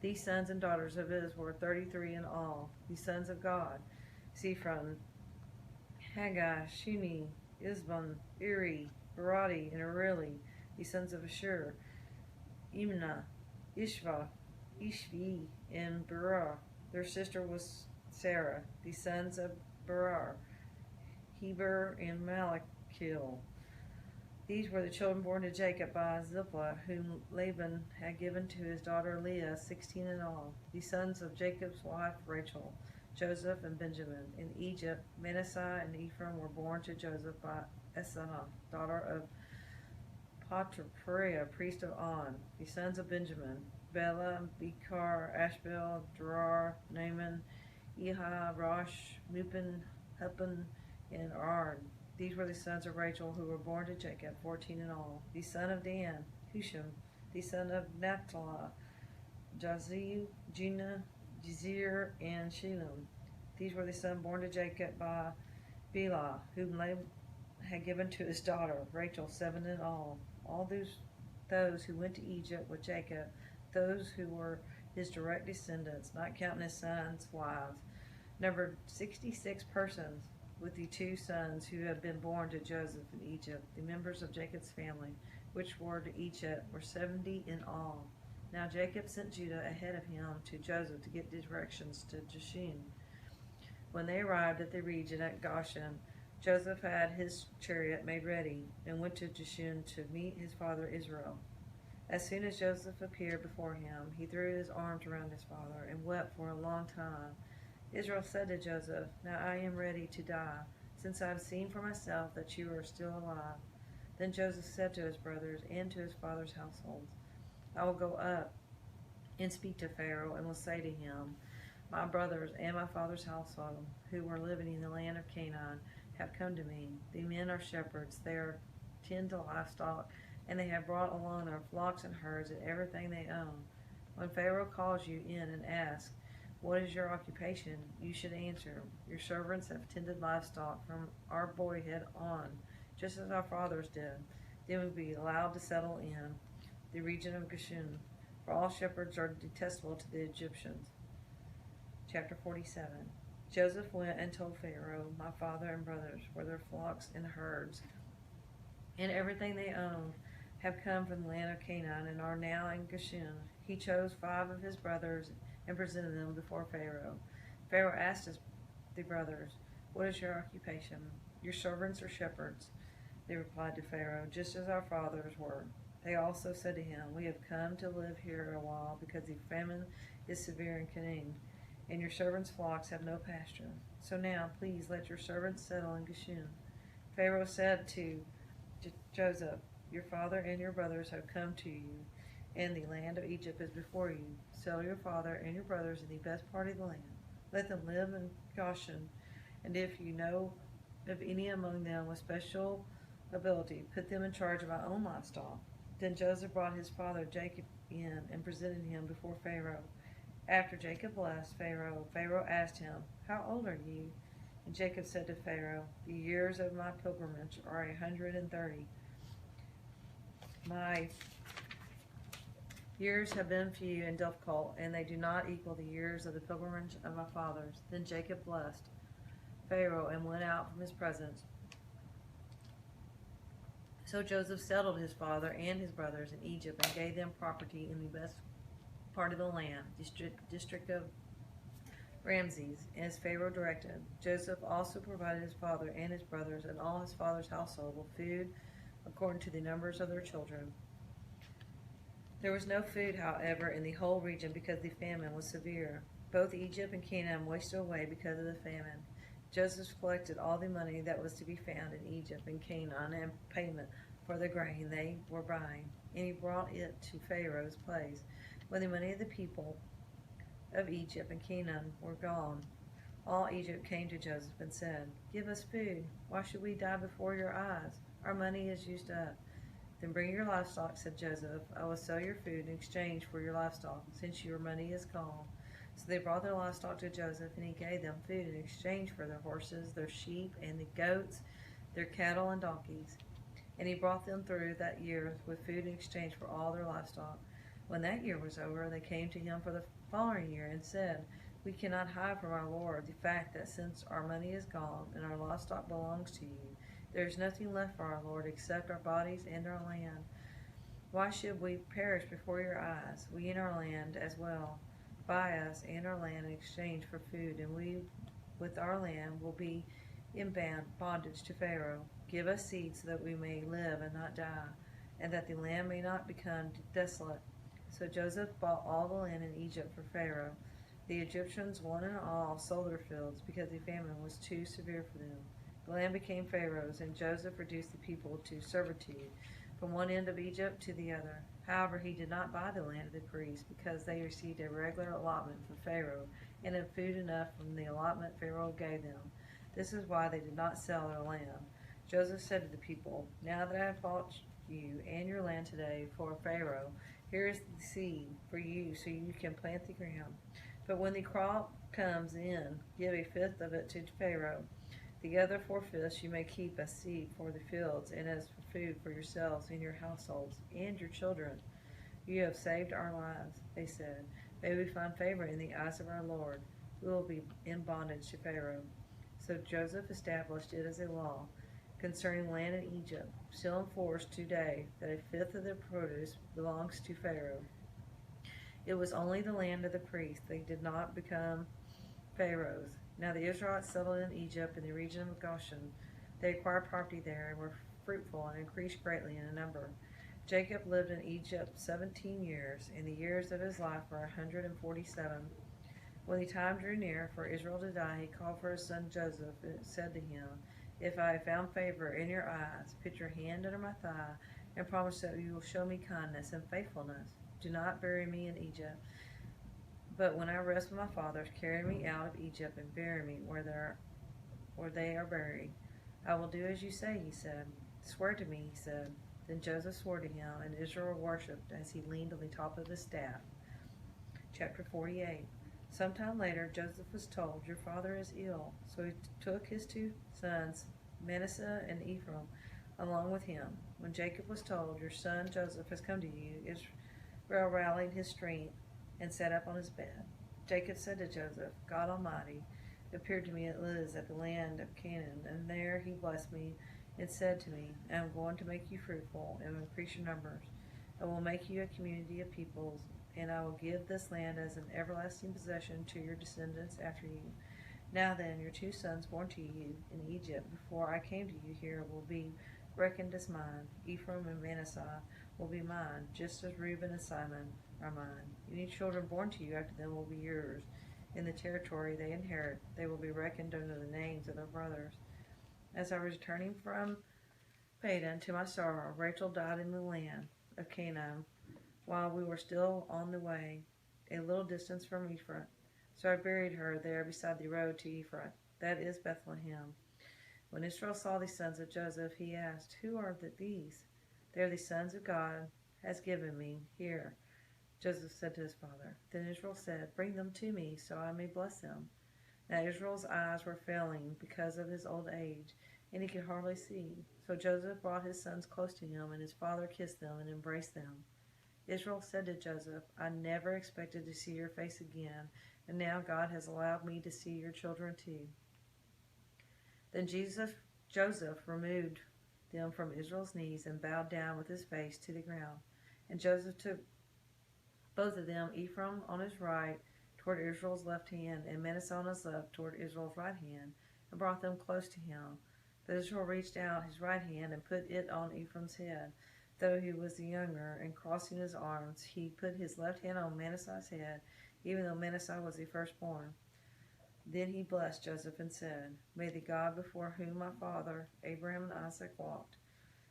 Speaker 4: These sons and daughters of his were 33 in all. The sons of God, Sephron, Haggai, Shuni, Isban, Eri, Barati, and Areli, the sons of Ashur. Imnah, Ishva, Ishvi, and Berar. Their sister was Sarah, the sons of Berar, Heber, and Malachil. These were the children born to Jacob by Zilpah, whom Laban had given to his daughter Leah, 16 in all. The sons of Jacob's wife Rachel, Joseph, and Benjamin. In Egypt, Manasseh and Ephraim were born to Joseph by Esau, daughter of Patriah, priest of On. The sons of Benjamin, Bela, Bekar, Ashbel, Gerar, Naaman, Ehi, Rosh, Mupin, Huppin, and Ard. These were the sons of Rachel who were born to Jacob, 14 in all. The son of Dan, Husham. The son of Naphtali, Jaziel, Jena, Jezir, and Shalem. These were the sons born to Jacob by Bela, whom Laban had given to his daughter Rachel, 7 in all. All those who went to Egypt with Jacob, those who were his direct descendants, not counting his sons' wives, numbered 66 persons, with the 2 sons who had been born to Joseph in Egypt. The members of Jacob's family, which were to Egypt, were 70 in all. Now Jacob sent Judah ahead of him to Joseph to get directions to Goshen. When they arrived at the region at Goshen, Joseph had his chariot made ready and went to Goshen to meet his father Israel. As soon as Joseph appeared before him, he threw his arms around his father and wept for a long time. Israel said to Joseph, "Now I am ready to die, since I have seen for myself that you are still alive." Then Joseph said to his brothers and to his father's household, "I will go up and speak to Pharaoh and will say to him, my brothers and my father's household, who were living in the land of Canaan, have come to me. The men are shepherds, they are tend to livestock, and they have brought along their flocks and herds and everything they own. When Pharaoh calls you in and asks, 'What is your occupation?' you should answer, 'Your servants have tended livestock from our boyhood on, just as our fathers did.' Then we will be allowed to settle in the region of Goshen, for all shepherds are detestable to the Egyptians." Chapter 47. Joseph went and told Pharaoh, "My father and brothers, where their flocks and herds and everything they owned have come from the land of Canaan and are now in Goshen." He chose 5 of his brothers and presented them before Pharaoh. Pharaoh asked the brothers, "What is your occupation?" "Your servants are shepherds," they replied to Pharaoh, "just as our fathers were." They also said to him, "We have come to live here a while because the famine is severe in Canaan, and your servants' flocks have no pasture. So now, please let your servants settle in Goshen." Pharaoh said to Joseph, "Your father and your brothers have come to you, and the land of Egypt is before you. Settle your father and your brothers in the best part of the land. Let them live in Goshen, and if you know of any among them with special ability, put them in charge of my own livestock." Then Joseph brought his father Jacob in and presented him before Pharaoh. After Jacob blessed Pharaoh, Pharaoh asked him, "How old are you?" And Jacob said to Pharaoh, "The years of my pilgrimage are 130. My years have been few and difficult, and they do not equal the years of the pilgrimage of my fathers." Then Jacob blessed Pharaoh and went out from his presence. So Joseph settled his father and his brothers in Egypt and gave them property in the best part of the land, district of Ramses, as Pharaoh directed. Joseph also provided his father and his brothers and all his father's household with food according to the numbers of their children. There was no food, however, in the whole region because the famine was severe. Both Egypt and Canaan wasted away because of the famine. Joseph collected all the money that was to be found in Egypt and Canaan in payment for the grain they were buying, and he brought it to Pharaoh's place. When the money of the people of Egypt and Canaan were gone, all Egypt came to Joseph and said, "Give us food. Why should we die before your eyes? Our money is used up." "Then bring your livestock," said Joseph. "I will sell your food in exchange for your livestock, since your money is gone." So they brought their livestock to Joseph, and he gave them food in exchange for their horses, their sheep, and the goats, their cattle and donkeys. And he brought them through that year with food in exchange for all their livestock. When that year was over, they came to him for the following year and said, "We cannot hide from our Lord the fact that since our money is gone and our livestock belongs to you, there is nothing left for our Lord except our bodies and our land. Why should we perish before your eyes, we and our land as well? Buy us and our land in exchange for food, and we with our land will be in bondage to Pharaoh. Give us seed so that we may live and not die, and that the land may not become desolate." So Joseph bought all the land in Egypt for Pharaoh. The Egyptians, one and all, sold their fields because the famine was too severe for them. The land became Pharaoh's, and Joseph reduced the people to servitude from one end of Egypt to the other. However, he did not buy the land of the priests, because they received a regular allotment from Pharaoh and had food enough from the allotment Pharaoh gave them. This is why they did not sell their land. Joseph said to the people, "Now that I have bought you and your land today for Pharaoh, here is the seed for you so you can plant the ground. But when the crop comes in, give a fifth of it to Pharaoh. The other 4/5 you may keep as seed for the fields and as for food for yourselves and your households and your children." "You have saved our lives," they said. "May we find favor in the eyes of our Lord. We will be in bondage to Pharaoh." So Joseph established it as a law concerning land in Egypt, still in force today, that a fifth of the produce belongs to Pharaoh. It was only the land of the priests; they did not become Pharaoh's. Now the Israelites settled in Egypt in the region of Goshen. They acquired property there and were fruitful and increased greatly in number. Jacob lived in Egypt 17 years, and the years of his life were 147. When the time drew near for Israel to die, he called for his son Joseph and said to him, "If I have found favor in your eyes, put your hand under my thigh and promise that you will show me kindness and faithfulness. Do not bury me in Egypt, but when I rest with my fathers, carry me out of Egypt and bury me where they are buried." "I will do as you say," he said. "Swear to me," he said. Then Joseph swore to him, and Israel worshipped as he leaned on the top of his staff. Chapter 48. Sometime later, Joseph was told, "Your father is ill." So he took his 2 sons, Manasseh and Ephraim, along with him. When Jacob was told, "Your son Joseph has come to you," Israel rallied his strength and sat up on his bed. Jacob said to Joseph, "God Almighty appeared to me at Luz at the land of Canaan, and there he blessed me and said to me, 'I am going to make you fruitful and increase your numbers. I will make you a community of peoples, and I will give this land as an everlasting possession to your descendants after you.' Now then, your 2 sons born to you in Egypt before I came to you here will be reckoned as mine. Ephraim and Manasseh will be mine, just as Reuben and Simon are mine. Any children born to you after them will be yours. In the territory they inherit, they will be reckoned under the names of their brothers." As I was returning from Padan, to my sorrow, Rachel died in the land of Canaan while we were still on the way, a little distance from Ephrath. So I buried her there beside the road to Ephrath, that is Bethlehem. When Israel saw the sons of Joseph, he asked, "Who are these?" "They are the sons of God has given me. Here, Joseph said to his father. Then Israel said, Bring them to me, so I may bless them. Now Israel's eyes were failing because of his old age, and he could hardly see. So Joseph brought his sons close to him, and his father kissed them and embraced them. Israel said to Joseph, I never expected to see your face again, and now God has allowed me to see your children too. Then Joseph removed them from Israel's knees and bowed down with his face to the ground. And Joseph took both of them, Ephraim on his right toward Israel's left hand, and Manasseh on his left toward Israel's right hand, and brought them close to him. But Israel reached out his right hand and put it on Ephraim's head, though he was the younger, and crossing his arms, he put his left hand on Manasseh's head, even though Manasseh was the firstborn. Then he blessed Joseph and said, May the God before whom my father Abraham and Isaac walked,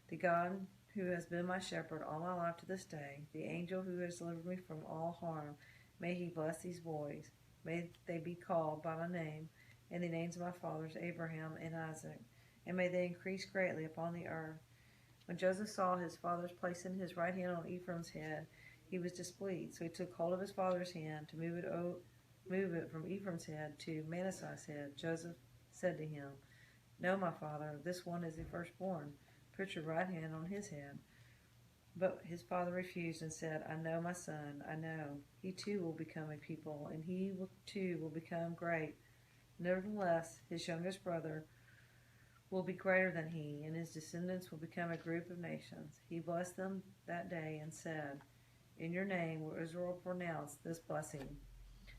Speaker 4: the God who has been my shepherd all my life to this day, the angel who has delivered me from all harm, may he bless these boys. May they be called by my name and the names of my fathers Abraham and Isaac, and may they increase greatly upon the earth. When Joseph saw his father's placing his right hand on Ephraim's head, he was displeased. So he took hold of his father's hand to move it from Ephraim's head to Manasseh's head. Joseph said to him, No, my father, this one is the firstborn. Put your right hand on his head. But his father refused and said, I know, my son, I know. He too will become a people, and too will become great. Nevertheless, his youngest brother will be greater than he, and his descendants will become a group of nations. He blessed them that day and said, In your name will Israel pronounce this blessing.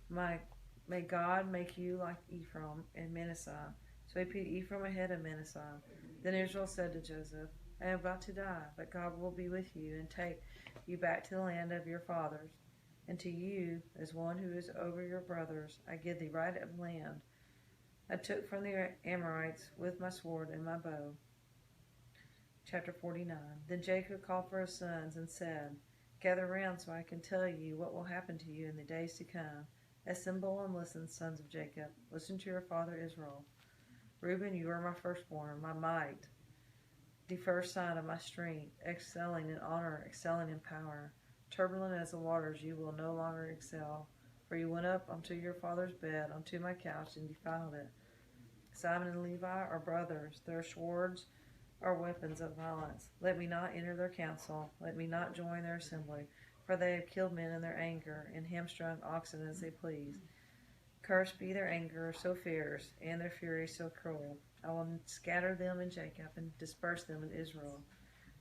Speaker 4: May God make you like Ephraim and Manasseh. So he put Ephraim ahead of Manasseh. Then Israel said to Joseph, I am about to die, but God will be with you and take you back to the land of your fathers. And to you, as one who is over your brothers, I give the right of the land I took from the Amorites with my sword and my bow. Chapter 49. Then Jacob called for his sons and said, Gather round so I can tell you what will happen to you in the days to come. Assemble and listen, sons of Jacob. Listen to your father Israel. Reuben, you are my firstborn, my might, the first sign of my strength, excelling in honor, excelling in power. Turbulent as the waters, you will no longer excel, for you went up onto your father's bed, onto my couch, and defiled it. Simon and Levi are brothers. Their swords are weapons of violence. Let me not enter their council. Let me not join their assembly, for they have killed men in their anger, and hamstrung oxen as they please. Cursed be their anger so fierce, and their fury so cruel. I will scatter them in Jacob, and disperse them in Israel.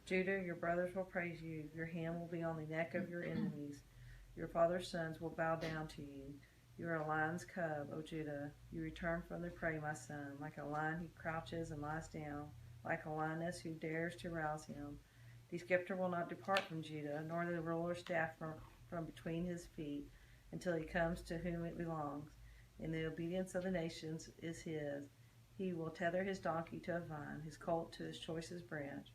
Speaker 4: Judah, your brothers will praise you. Your hand will be on the neck of your enemies. Your father's sons will bow down to you. You are a lion's cub, O Judah. You return from the prey, my son. Like a lion he crouches and lies down, like a lioness who dares to rouse him. The scepter will not depart from Judah, nor the ruler's staff from between his feet, until he comes to whom it belongs. And the obedience of the nations is his. He will tether his donkey to a vine, his colt to his choicest branch.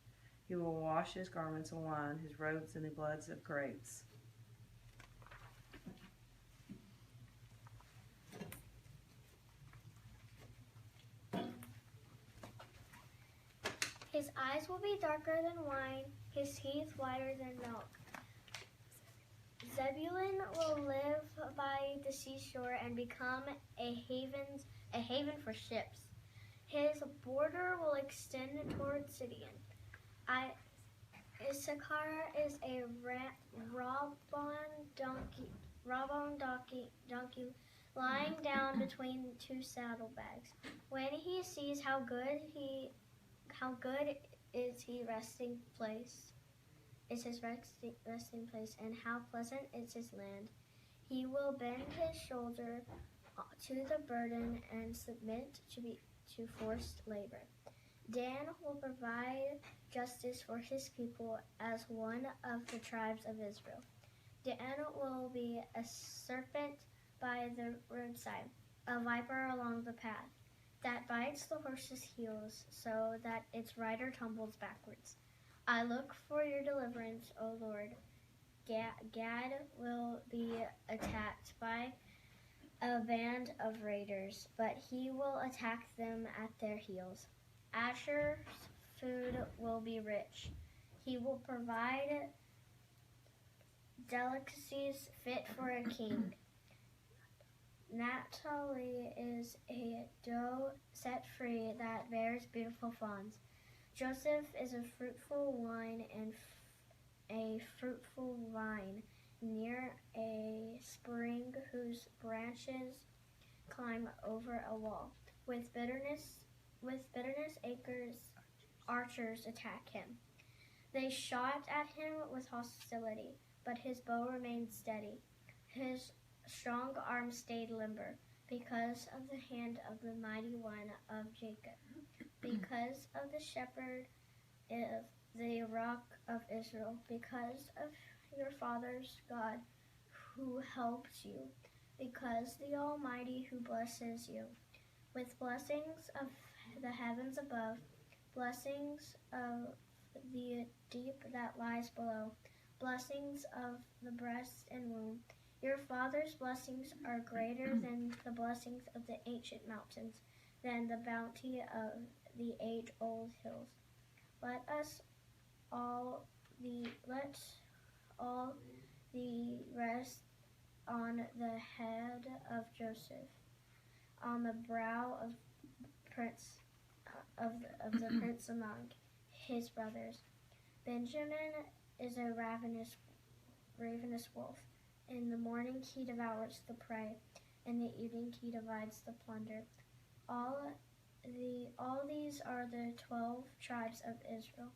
Speaker 4: He will wash his garments in wine, his robes in the bloods of grapes.
Speaker 5: His eyes will be darker than wine, his teeth whiter than milk. Zebulun will live by the seashore and become a haven for ships. His border will extend toward Sidon. Issachar is a Rabbon donkey lying down between two saddlebags. When he sees how good is his resting place, and how pleasant is his land, he will bend his shoulder to the burden and submit to forced labor. Dan will provide justice for his people as one of the tribes of Israel. Dan will be a serpent by the roadside, a viper along the path, that bites the horse's heels so that its rider tumbles backwards. I look for your deliverance, O Lord. Gad will be attacked by a band of raiders, but he will attack them at their heels. Asher's food will be rich. He will provide delicacies fit for a king. Naphtali is a doe set free that bears beautiful fawns. Joseph is a fruitful vine near a spring whose branches climb over a wall. With bitterness, archers attack him. They shot at him with hostility, but his bow remained steady. His strong arm stayed limber because of the hand of the mighty one of Jacob, because of the shepherd of the rock of Israel, because of your father's God who helps you, because the Almighty who blesses you, with blessings of the heavens above, blessings of the deep that lies below, blessings of the breast and womb. Your father's blessings are greater than the blessings of the ancient mountains, than the bounty of the age-old hills. Let all the rest on the head of Joseph, on the brow of the prince among his brothers. Benjamin is a ravenous wolf. In the morning he devours the prey, in the evening he divides the plunder. All these are the 12 tribes of Israel.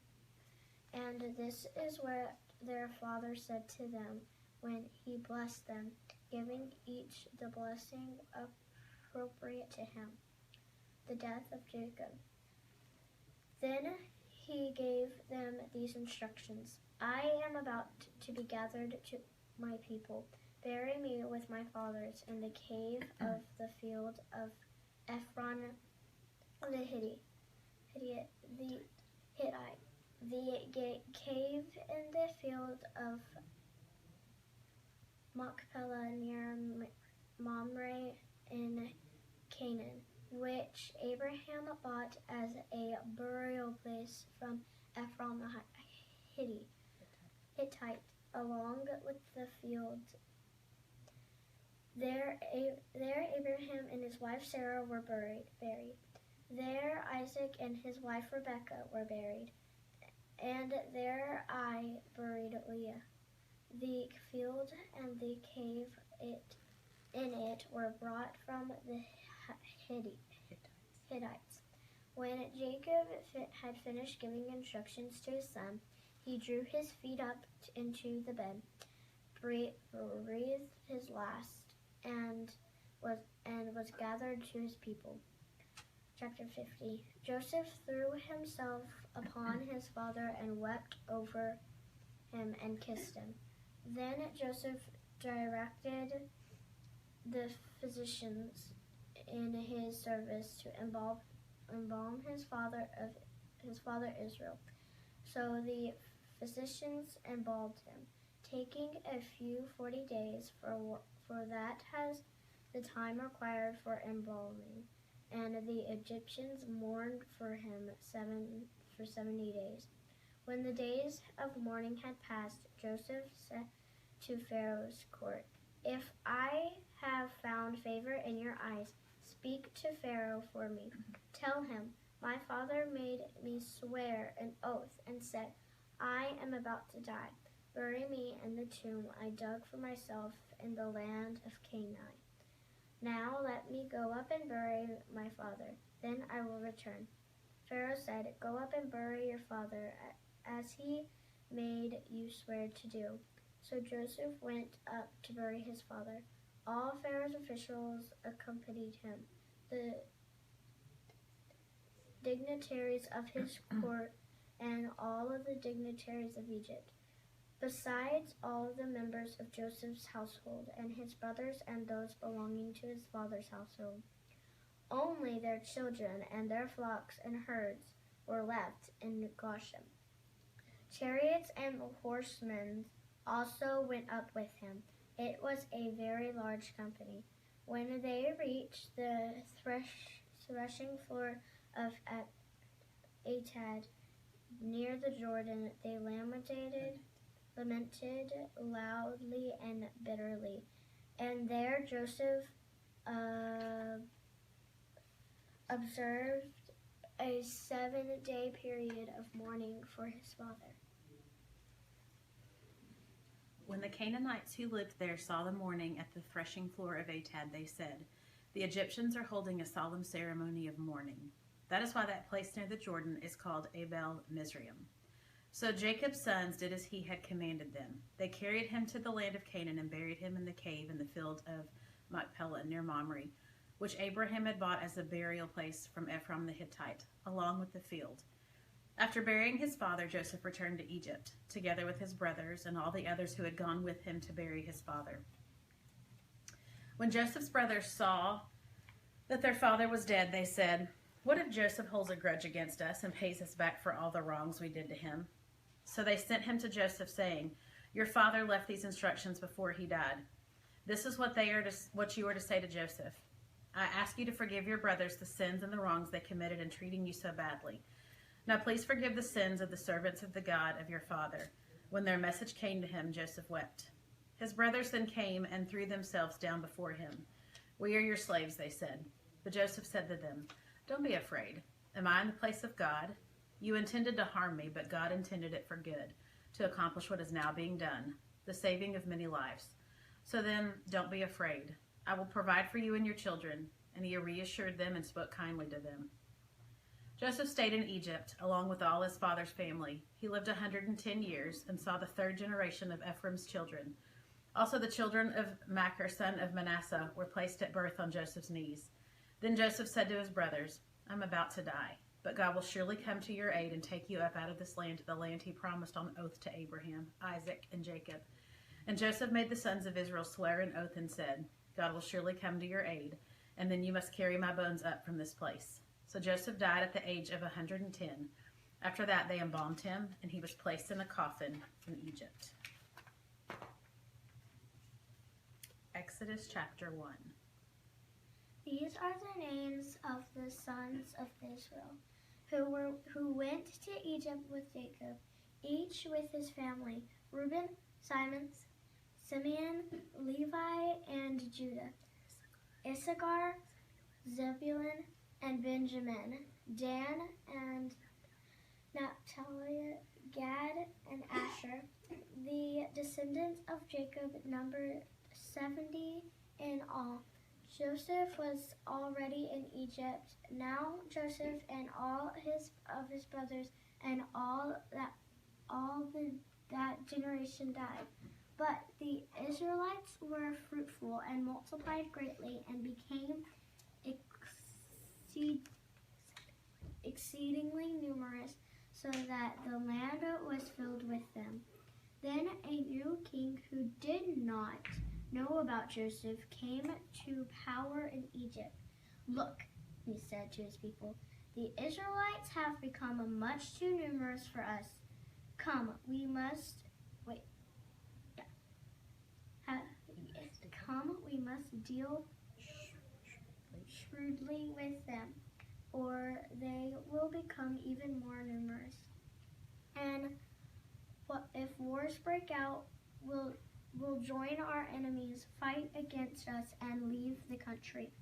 Speaker 5: And this is what their father said to them when he blessed them, giving each the blessing appropriate to him. The death of Jacob. Then he gave them these instructions. I am about to be gathered to my people. Bury me with my fathers in the cave of the field of Ephron the Hittite, the cave in the field of Machpelah near Mamre in Canaan, which Abraham bought as a burial place from Ephron the Hittite, along with the field. There Abraham and his wife Sarah were buried. There Isaac and his wife Rebekah were buried. And there I buried Leah. The field and the cave in it were brought from the Hittites. When Jacob had finished giving instructions to his son, he drew his feet up into the bed, breathed his last, and was gathered to his people. Chapter 50. Joseph threw himself upon his father and wept over him and kissed him. Then Joseph directed the physicians in his service to embalm his father Israel. So the physicians embalmed him, taking a few 40 days, for that has the time required for embalming. And the Egyptians mourned for him 70 days. When the days of mourning had passed, Joseph said to Pharaoh's court, "If I have found favor in your eyes, speak to Pharaoh for me. Tell him, my father made me swear an oath and said, I am about to die. Bury me in the tomb I dug for myself in the land of Canaan. Now let me go up and bury my father, then I will return." Pharaoh said, "Go up and bury your father, as he made you swear to do." So Joseph went up to bury his father. All Pharaoh's officials accompanied him, the dignitaries of his court and all of the dignitaries of Egypt, besides all of the members of Joseph's household and his brothers and those belonging to his father's household. Only their children and their flocks and herds were left in Goshen. Chariots and horsemen also went up with him. It was a very large company. When they reached the threshing floor of Atad near the Jordan, they lamented lamented loudly and bitterly. And there Joseph observed a 7-day period of mourning for his father.
Speaker 6: When the Canaanites who lived there saw the mourning at the threshing floor of Atad, they said, "The Egyptians are holding a solemn ceremony of mourning." That is why that place near the Jordan is called Abel Mizraim. So Jacob's sons did as he had commanded them. They carried him to the land of Canaan and buried him in the cave in the field of Machpelah near Mamre, which Abraham had bought as a burial place from Ephron the Hittite, along with the field. After burying his father, Joseph returned to Egypt, together with his brothers and all the others who had gone with him to bury his father. When Joseph's brothers saw that their father was dead, they said, "What if Joseph holds a grudge against us and pays us back for all the wrongs we did to him?" So they sent him to Joseph, saying, "Your father left these instructions before he died. This is what you are to say to Joseph. I ask you to forgive your brothers the sins and the wrongs they committed in treating you so badly. Now please forgive the sins of the servants of the God of your father." When their message came to him, Joseph wept. His brothers then came and threw themselves down before him. "We are your slaves," they said. But Joseph said to them, "Don't be afraid. Am I in the place of God? You intended to harm me, but God intended it for good, to accomplish what is now being done, the saving of many lives. So then, don't be afraid. I will provide for you and your children." And he reassured them and spoke kindly to them. Joseph stayed in Egypt, along with all his father's family. He lived 110 years and saw the third generation of Ephraim's children. Also the children of Machir, son of Manasseh, were placed at birth on Joseph's knees. Then Joseph said to his brothers, "I'm about to die, but God will surely come to your aid and take you up out of this land to the land he promised on oath to Abraham, Isaac, and Jacob." And Joseph made the sons of Israel swear an oath and said, "God will surely come to your aid, and then you must carry my bones up from this place." So Joseph died at the age of 110. After that, they embalmed him, and he was placed in a coffin in Egypt. Exodus chapter 1.
Speaker 5: These are the names of the sons of Israel who went to Egypt with Jacob, each with his family: Reuben, Simeon, Levi, and Judah; Issachar, Zebulun, and Benjamin; Dan and Naphtali, Gad, and Asher. The descendants of Jacob numbered 70 in all. Joseph was already in Egypt. Now Joseph and all of his brothers and all that generation died. But the Israelites were fruitful and multiplied greatly and became exceedingly numerous, so that the land was filled with them. Then a new king who did not know about Joseph came to power in Egypt. "Look," he said to his people, "the Israelites have become much too numerous for us. Come, we must deal shrewdly with them, or they will become even more numerous. And if wars break out, we'll join our enemies, fight against us, and leave the country."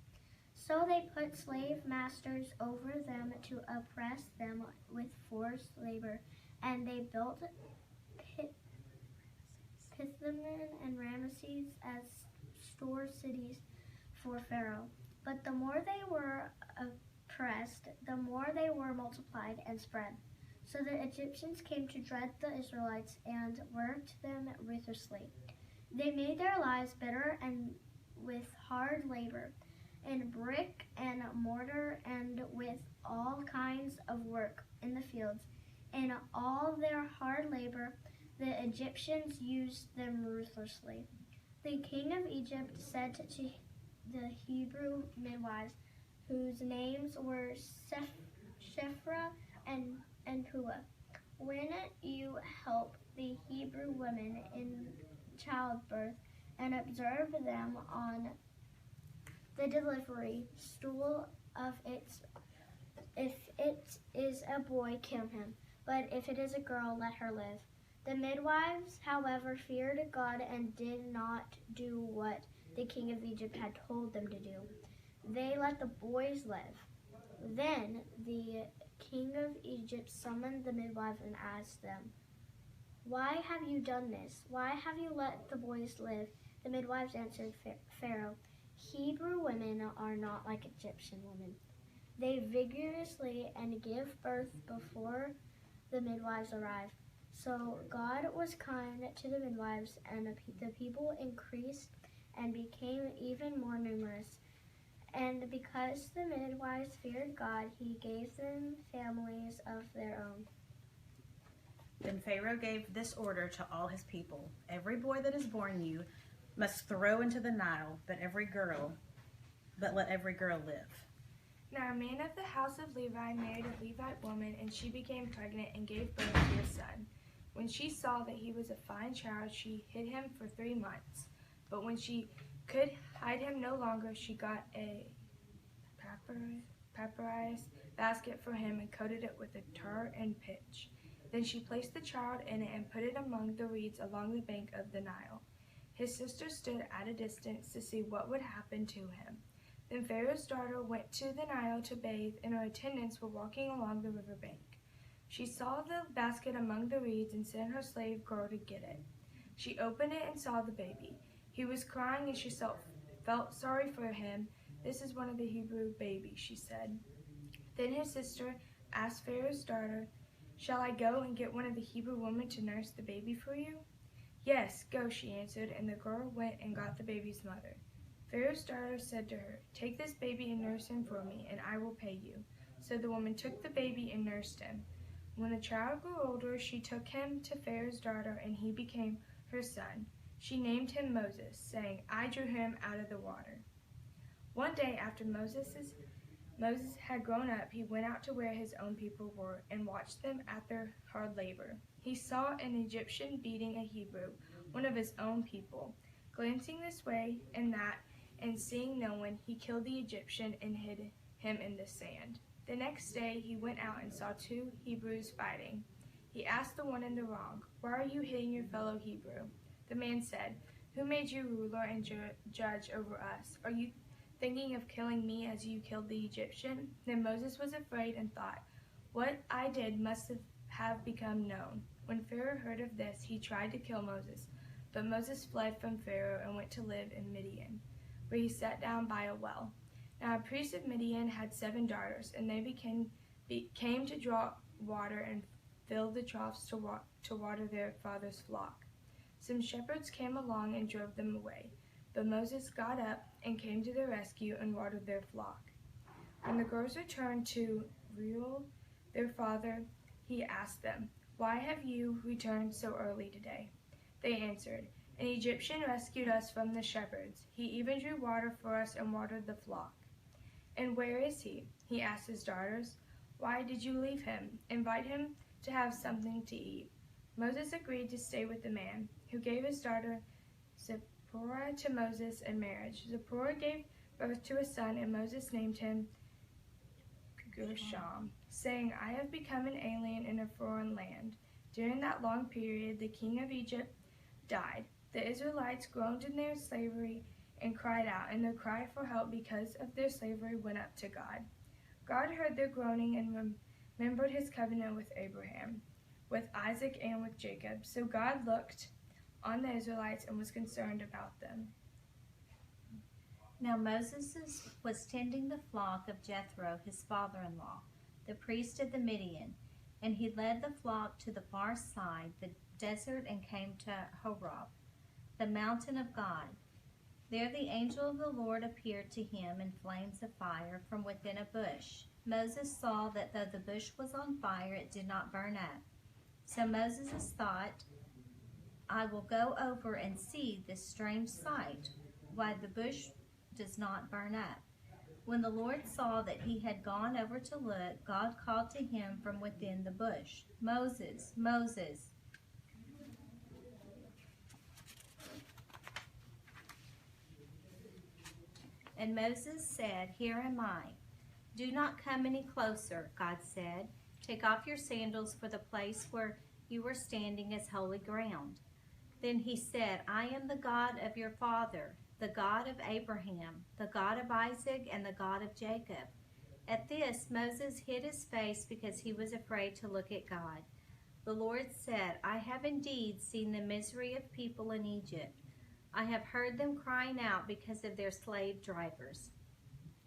Speaker 5: So they put slave masters over them to oppress them with forced labor, and they built Pithom and Ramesses as store cities for Pharaoh. But the more they were oppressed, the more they were multiplied and spread. So the Egyptians came to dread the Israelites and worked them ruthlessly. They made their lives bitter and with hard labor, in brick and mortar, and with all kinds of work in the fields. In all their hard labor, the Egyptians used them ruthlessly. The king of Egypt said to the Hebrew midwives, whose names were Shiphrah and Puah, "When you help the Hebrew women in childbirth and observe them on the delivery stool of its, if it is a boy, kill him, but if it is a girl, let her live." The midwives, however, feared God and did not do what the king of Egypt had told them to do. They let the boys live. Then the king of Egypt summoned the midwives and asked them, "Why have you done this? Why have you let the boys live?" The midwives answered Pharaoh, "Hebrew women are not like Egyptian women. They vigorously and give birth before the midwives arrive." So God was kind to the midwives, and the people increased and became even more numerous. And because the midwives feared God, he gave them families of their own.
Speaker 6: Then Pharaoh gave this order to all his people: "Every boy that is born you must throw into the Nile, but let every girl live."
Speaker 7: Now a man of the house of Levi married a Levite woman, and she became pregnant and gave birth to a son. When she saw that he was a fine child, she hid him for 3 months. But when she could hide him no longer, she got a papyrus basket for him and coated it with tar and pitch. Then she placed the child in it and put it among the reeds along the bank of the Nile. His sister stood at a distance to see what would happen to him. Then Pharaoh's daughter went to the Nile to bathe, and her attendants were walking along the river bank. She saw the basket among the reeds and sent her slave girl to get it. She opened it and saw the baby. He was crying, and she felt sorry for him. "This is one of the Hebrew babies," she said. Then his sister asked Pharaoh's daughter, "Shall I go and get one of the Hebrew women to nurse the baby for you?" "Yes, go," she answered, and the girl went and got the baby's mother. Pharaoh's daughter said to her, "Take this baby and nurse him for me, and I will pay you." So the woman took the baby and nursed him. When the child grew older, she took him to Pharaoh's daughter, and he became her son. She named him Moses, saying, "I drew him out of the water." One day after Moses had grown up, he went out to where his own people were and watched them at their hard labor. He saw an Egyptian beating a Hebrew, one of his own people. Glancing this way and that and seeing no one, he killed the Egyptian and hid him in the sand. The next day he went out and saw 2 Hebrews fighting. He asked the one in the wrong, "Why are you hitting your fellow Hebrew?" The man said, "Who made you ruler and judge over us? Are you thinking of killing me as you killed the Egyptian?" Then Moses was afraid and thought, "What I did must have become known." When Pharaoh heard of this, he tried to kill Moses. But Moses fled from Pharaoh and went to live in Midian, where he sat down by a well. Now a priest of Midian had 7 daughters, and they came to draw water and filled the troughs to water their father's flock. Some shepherds came along and drove them away, but Moses got up and came to their rescue and watered their flock. When the girls returned to Reuel, their father, he asked them, "Why have you returned so early today?" They answered, "An Egyptian rescued us from the shepherds. He even drew water for us and watered the flock." "And where is he?" he asked his daughters. "Why did you leave him? Invite him to have something to eat." Moses agreed to stay with the man, who gave his daughter Zipporah to Moses in marriage. Zipporah gave birth to a son, and Moses named him Gershom, saying, "I have become an alien in a foreign land." During that long period, the king of Egypt died. The Israelites groaned in their slavery and cried out, and their cry for help because of their slavery went up to God. God heard their groaning and remembered his covenant with Abraham, with Isaac, and with Jacob. So God looked on the Israelites and was concerned about them.
Speaker 8: Now Moses was tending the flock of Jethro, his father-in-law, the priest of the Midian, and he led the flock to the far side, the desert, and came to Horeb, the mountain of God. There the angel of the Lord appeared to him in flames of fire from within a bush. Moses saw that though the bush was on fire, it did not burn up. So Moses thought, "I will go over and see this strange sight, why the bush does not burn up." When the Lord saw that he had gone over to look, God called to him from within the bush, "Moses, Moses." And Moses said, "Here am I." "Do not come any closer," God said. "Take off your sandals, for the place where you are standing as holy ground. Then he said, I am the God of your father, the God of Abraham, the God of Isaac, and the God of Jacob. At this, Moses hid his face because he was afraid to look at God. The Lord said, I have indeed seen the misery of people in Egypt. I have heard them crying out because of their slave drivers,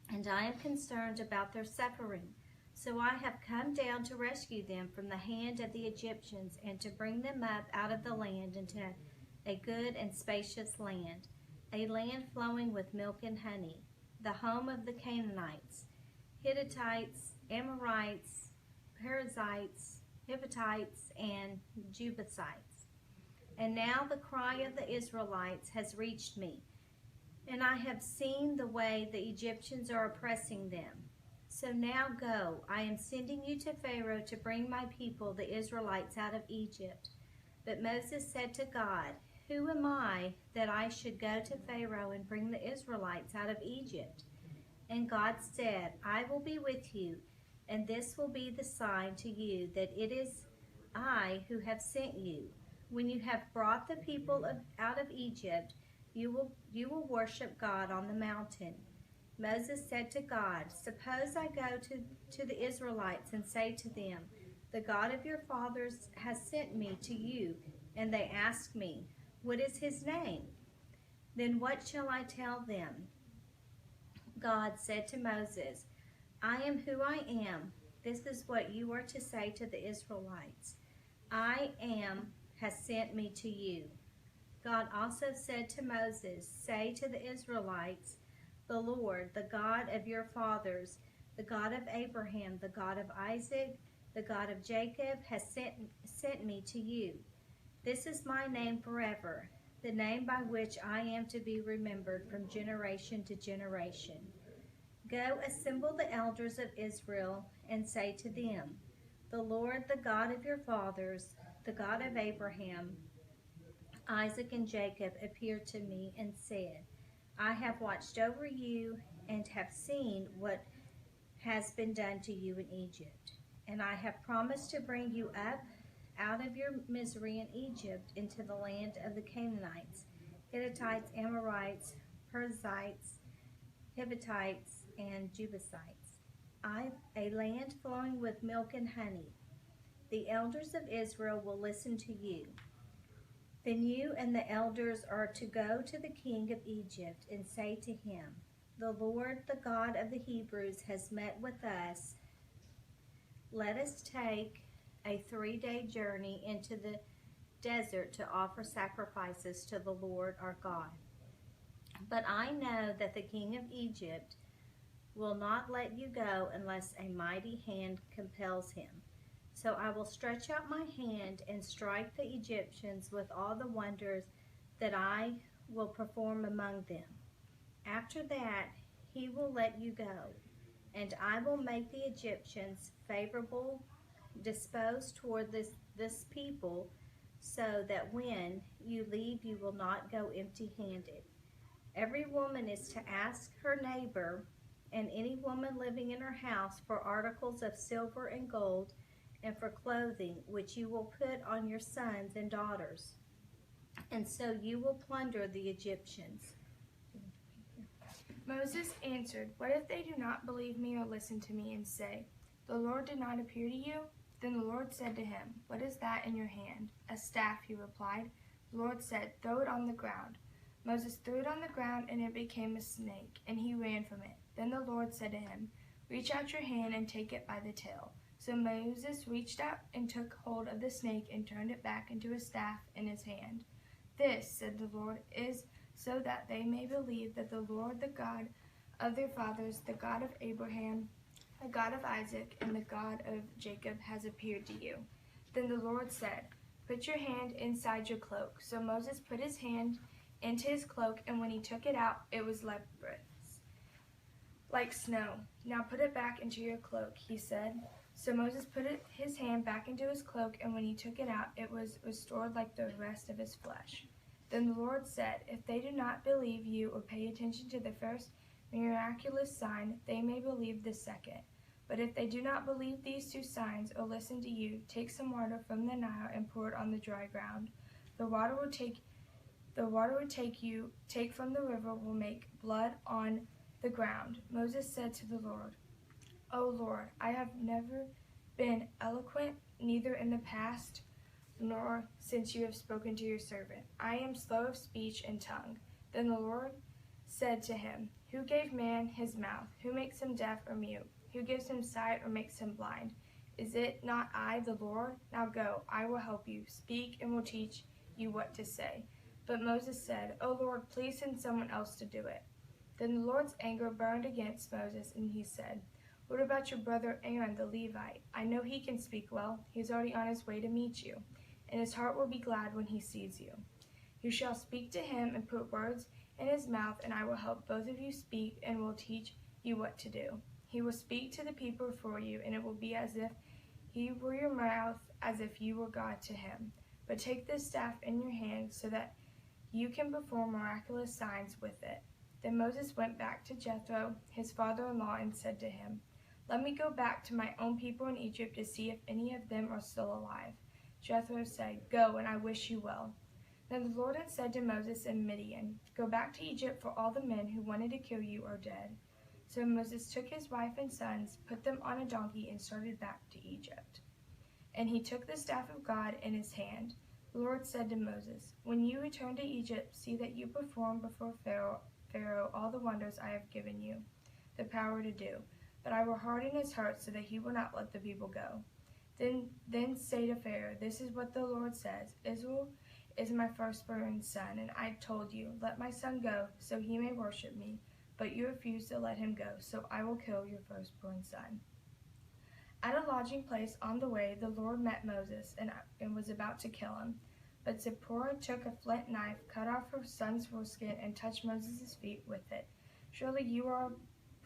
Speaker 8: and I am concerned about their suffering. So I have come down to rescue them from the hand of the Egyptians and to bring them up out of the land into a good and spacious land, a land flowing with milk and honey, the home of the Canaanites, Hittites, Amorites, Perizzites, Hivites, and Jebusites. And now the cry of the Israelites has reached me, and I have seen the way the Egyptians are oppressing them. So now go, I am sending you to Pharaoh to bring my people, the Israelites, out of Egypt. But Moses said to God, Who am I that I should go to Pharaoh and bring the Israelites out of Egypt? And God said, I will be with you, and this will be the sign to you that it is I who have sent you. When you have brought the people out of Egypt, you will worship God on the mountain. Moses said to God, Suppose I go to the Israelites and say to them, The God of your fathers has sent me to you, and they ask me, What is his name? Then what shall I tell them? God said to Moses, I am who I am. This is what you are to say to the Israelites. I am has sent me to you. God also said to Moses, Say to the Israelites, The Lord, the God of your fathers, the God of Abraham, the God of Isaac, the God of Jacob, has sent me to you. This is my name forever, the name by which I am to be remembered from generation to generation. Go assemble the elders of Israel and say to them, The Lord, the God of your fathers, the God of Abraham, Isaac, and Jacob, appeared to me and said, I have watched over you and have seen what has been done to you in Egypt. And I have promised to bring you up out of your misery in Egypt into the land of the Canaanites, Hittites, Amorites, Perizzites, Hivites, and Jebusites, a land flowing with milk and honey. The elders of Israel will listen to you. Then you and the elders are to go to the king of Egypt and say to him, The Lord, the God of the Hebrews, has met with us. Let us take a 3-day journey into the desert to offer sacrifices to the Lord our God. But I know that the king of Egypt will not let you go unless a mighty hand compels him. So I will stretch out my hand and strike the Egyptians with all the wonders that I will perform among them. After that, he will let you go, and I will make the Egyptians favorable disposed toward this people, so that when you leave, you will not go empty-handed. Every woman is to ask her neighbor and any woman living in her house for articles of silver and gold, and for clothing, which you will put on your sons and daughters. And so you will plunder the Egyptians.
Speaker 7: Moses answered, What if they do not believe me or listen to me and say, The Lord did not appear to you? Then the Lord said to him, What is that in your hand? A staff, he replied. The Lord said, Throw it on the ground. Moses threw it on the ground, and it became a snake, and he ran from it. Then the Lord said to him, Reach out your hand and take it by the tail. So Moses reached out and took hold of the snake and turned it back into a staff in his hand. This, said the Lord, is so that they may believe that the Lord, the God of their fathers, the God of Abraham, the God of Isaac, and the God of Jacob, has appeared to you. Then the Lord said, Put your hand inside your cloak. So Moses put his hand into his cloak, and when he took it out, it was leprous, like snow. Now put it back into your cloak, he said. So Moses put his hand back into his cloak, and when he took it out, it was restored like the rest of his flesh. Then the Lord said, If they do not believe you or pay attention to the first miraculous sign, they may believe the second. But if they do not believe these 2 signs or listen to you, take some water from the Nile and pour it on the dry ground. The water would take from the river will make blood on the ground. Moses said to the Lord, O Lord, I have never been eloquent, neither in the past nor since you have spoken to your servant. I am slow of speech and tongue. Then the Lord said to him, Who gave man his mouth? Who makes him deaf or mute? Who gives him sight or makes him blind? Is it not I, the Lord? Now go, I will help you. Speak and will teach you what to say. But Moses said, O Lord, please send someone else to do it. Then the Lord's anger burned against Moses, and he said, What about your brother Aaron the Levite? I know he can speak well. He is already on his way to meet you, and his heart will be glad when he sees you. You shall speak to him and put words in his mouth, and I will help both of you speak and will teach you what to do. He will speak to the people for you, and it will be as if he were your mouth, as if you were God to him. But take this staff in your hand so that you can perform miraculous signs with it. Then Moses went back to Jethro, his father-in-law, and said to him, Let me go back to my own people in Egypt to see if any of them are still alive. Jethro said, Go, and I wish you well. Then the Lord had said to Moses and Midian, Go back to Egypt, for all the men who wanted to kill you are dead. So Moses took his wife and sons, put them on a donkey, and started back to Egypt. And he took the staff of God in his hand. The Lord said to Moses, When you return to Egypt, see that you perform before Pharaoh all the wonders I have given you, the power to do. But I will harden his heart so that he will not let the people go. Then say to Pharaoh, This is what the Lord says, Israel is my firstborn son, and I told you, Let my son go, so he may worship me. But you refused to let him go, so I will kill your firstborn son. At a lodging place on the way, the Lord met Moses and was about to kill him. But Zipporah took a flint knife, cut off her son's foreskin, and touched Moses' feet with it. Surely you are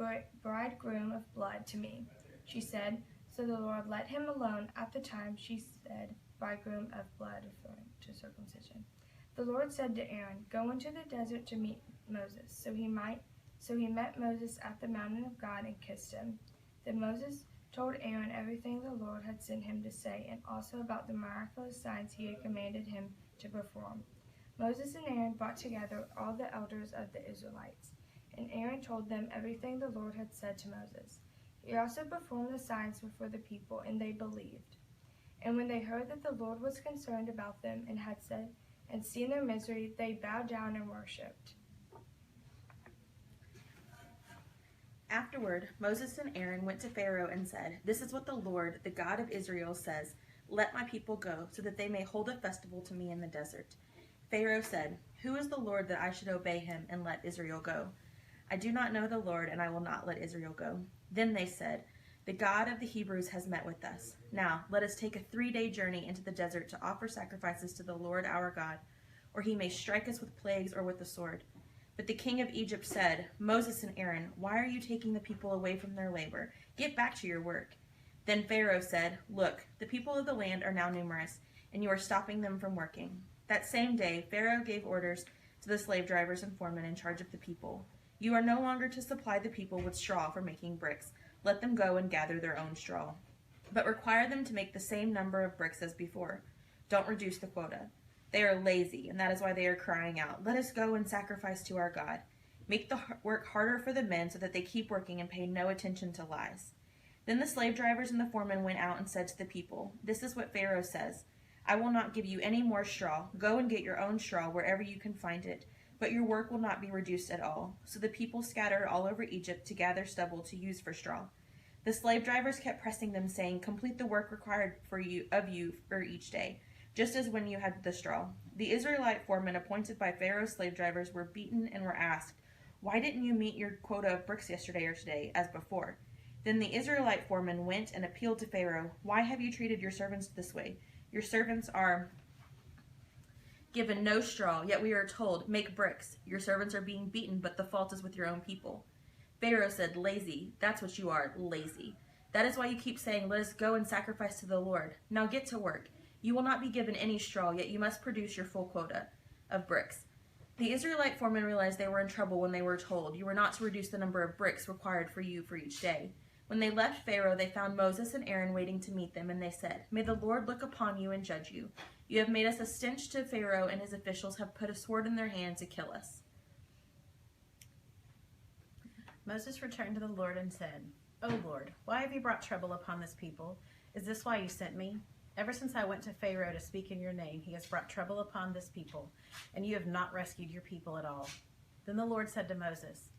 Speaker 7: a bridegroom of blood to me, she said. So the Lord let him alone. At the time she said, bridegroom of blood, referring to circumcision. The Lord said to Aaron, Go into the desert to meet Moses. So he met Moses at the mountain of God and kissed him. Then Moses told Aaron everything the Lord had sent him to say, and also about the miraculous signs he had commanded him to perform. Moses and Aaron brought together all the elders of the Israelites, and Aaron told them everything the Lord had said to Moses. He also performed the signs before the people, and they believed. And when they heard that the Lord was concerned about them and had said and seen their misery, they bowed down and worshipped.
Speaker 6: Afterward, Moses and Aaron went to Pharaoh and said, This is what the Lord, the God of Israel, says, Let my people go, so that they may hold a festival to me in the desert. Pharaoh said, Who is the Lord that I should obey him and let Israel go? I do not know the Lord, and I will not let Israel go. Then they said, The God of the Hebrews has met with us. Now let us take a 3-day journey into the desert to offer sacrifices to the Lord our God, or he may strike us with plagues or with the sword. But the king of Egypt said, Moses and Aaron, why are you taking the people away from their labor? Get back to your work. Then Pharaoh said, Look, the people of the land are now numerous, and you are stopping them from working. That same day, Pharaoh gave orders to the slave drivers and foremen in charge of the people. You are no longer to supply the people with straw for making bricks. Let them go and gather their own straw. But require them to make the same number of bricks as before. Don't reduce the quota. They are lazy, and that is why they are crying out, Let us go and sacrifice to our God. Make the work harder for the men so that they keep working and pay no attention to lies. Then the slave drivers and the foremen went out and said to the people, This is what Pharaoh says. I will not give you any more straw. Go and get your own straw wherever you can find it, but your work will not be reduced at all. So the people scattered all over Egypt to gather stubble to use for straw. The slave drivers kept pressing them, saying, Complete the work required of you for each day, just as when you had the straw. The Israelite foremen appointed by Pharaoh's slave drivers were beaten and were asked, Why didn't you meet your quota of bricks yesterday or today, as before? Then the Israelite foreman went and appealed to Pharaoh, Why have you treated your servants this way? Your servants are given no straw, yet we are told, Make bricks. Your servants are being beaten, but the fault is with your own people. Pharaoh said, Lazy. That's what you are, lazy. That is why you keep saying, Let us go and sacrifice to the Lord. Now get to work. You will not be given any straw, yet you must produce your full quota of bricks. The Israelite foremen realized they were in trouble when they were told, You were not to reduce the number of bricks required for you for each day.
Speaker 9: When they left Pharaoh, they found Moses and Aaron waiting to meet them, and they said, "May the Lord look upon you and judge you. You have made us a stench to Pharaoh, and his officials have put a sword in their hand to kill us."
Speaker 6: Moses returned to the Lord and said, "O Lord, why have you brought trouble upon this people? Is this why you sent me? Ever since I went to Pharaoh to speak in your name, he has brought trouble upon this people, and you have not rescued your people at all." Then the Lord said to Moses,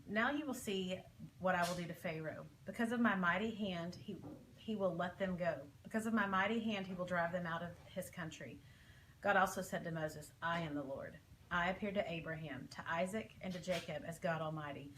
Speaker 6: "Now you will see what I will do to Pharaoh. Because of my mighty hand, he will let them go. Because of my mighty hand, he will drive them out of his country." God also said to Moses, "I am the Lord. I appeared to Abraham, to Isaac, and to Jacob as God Almighty.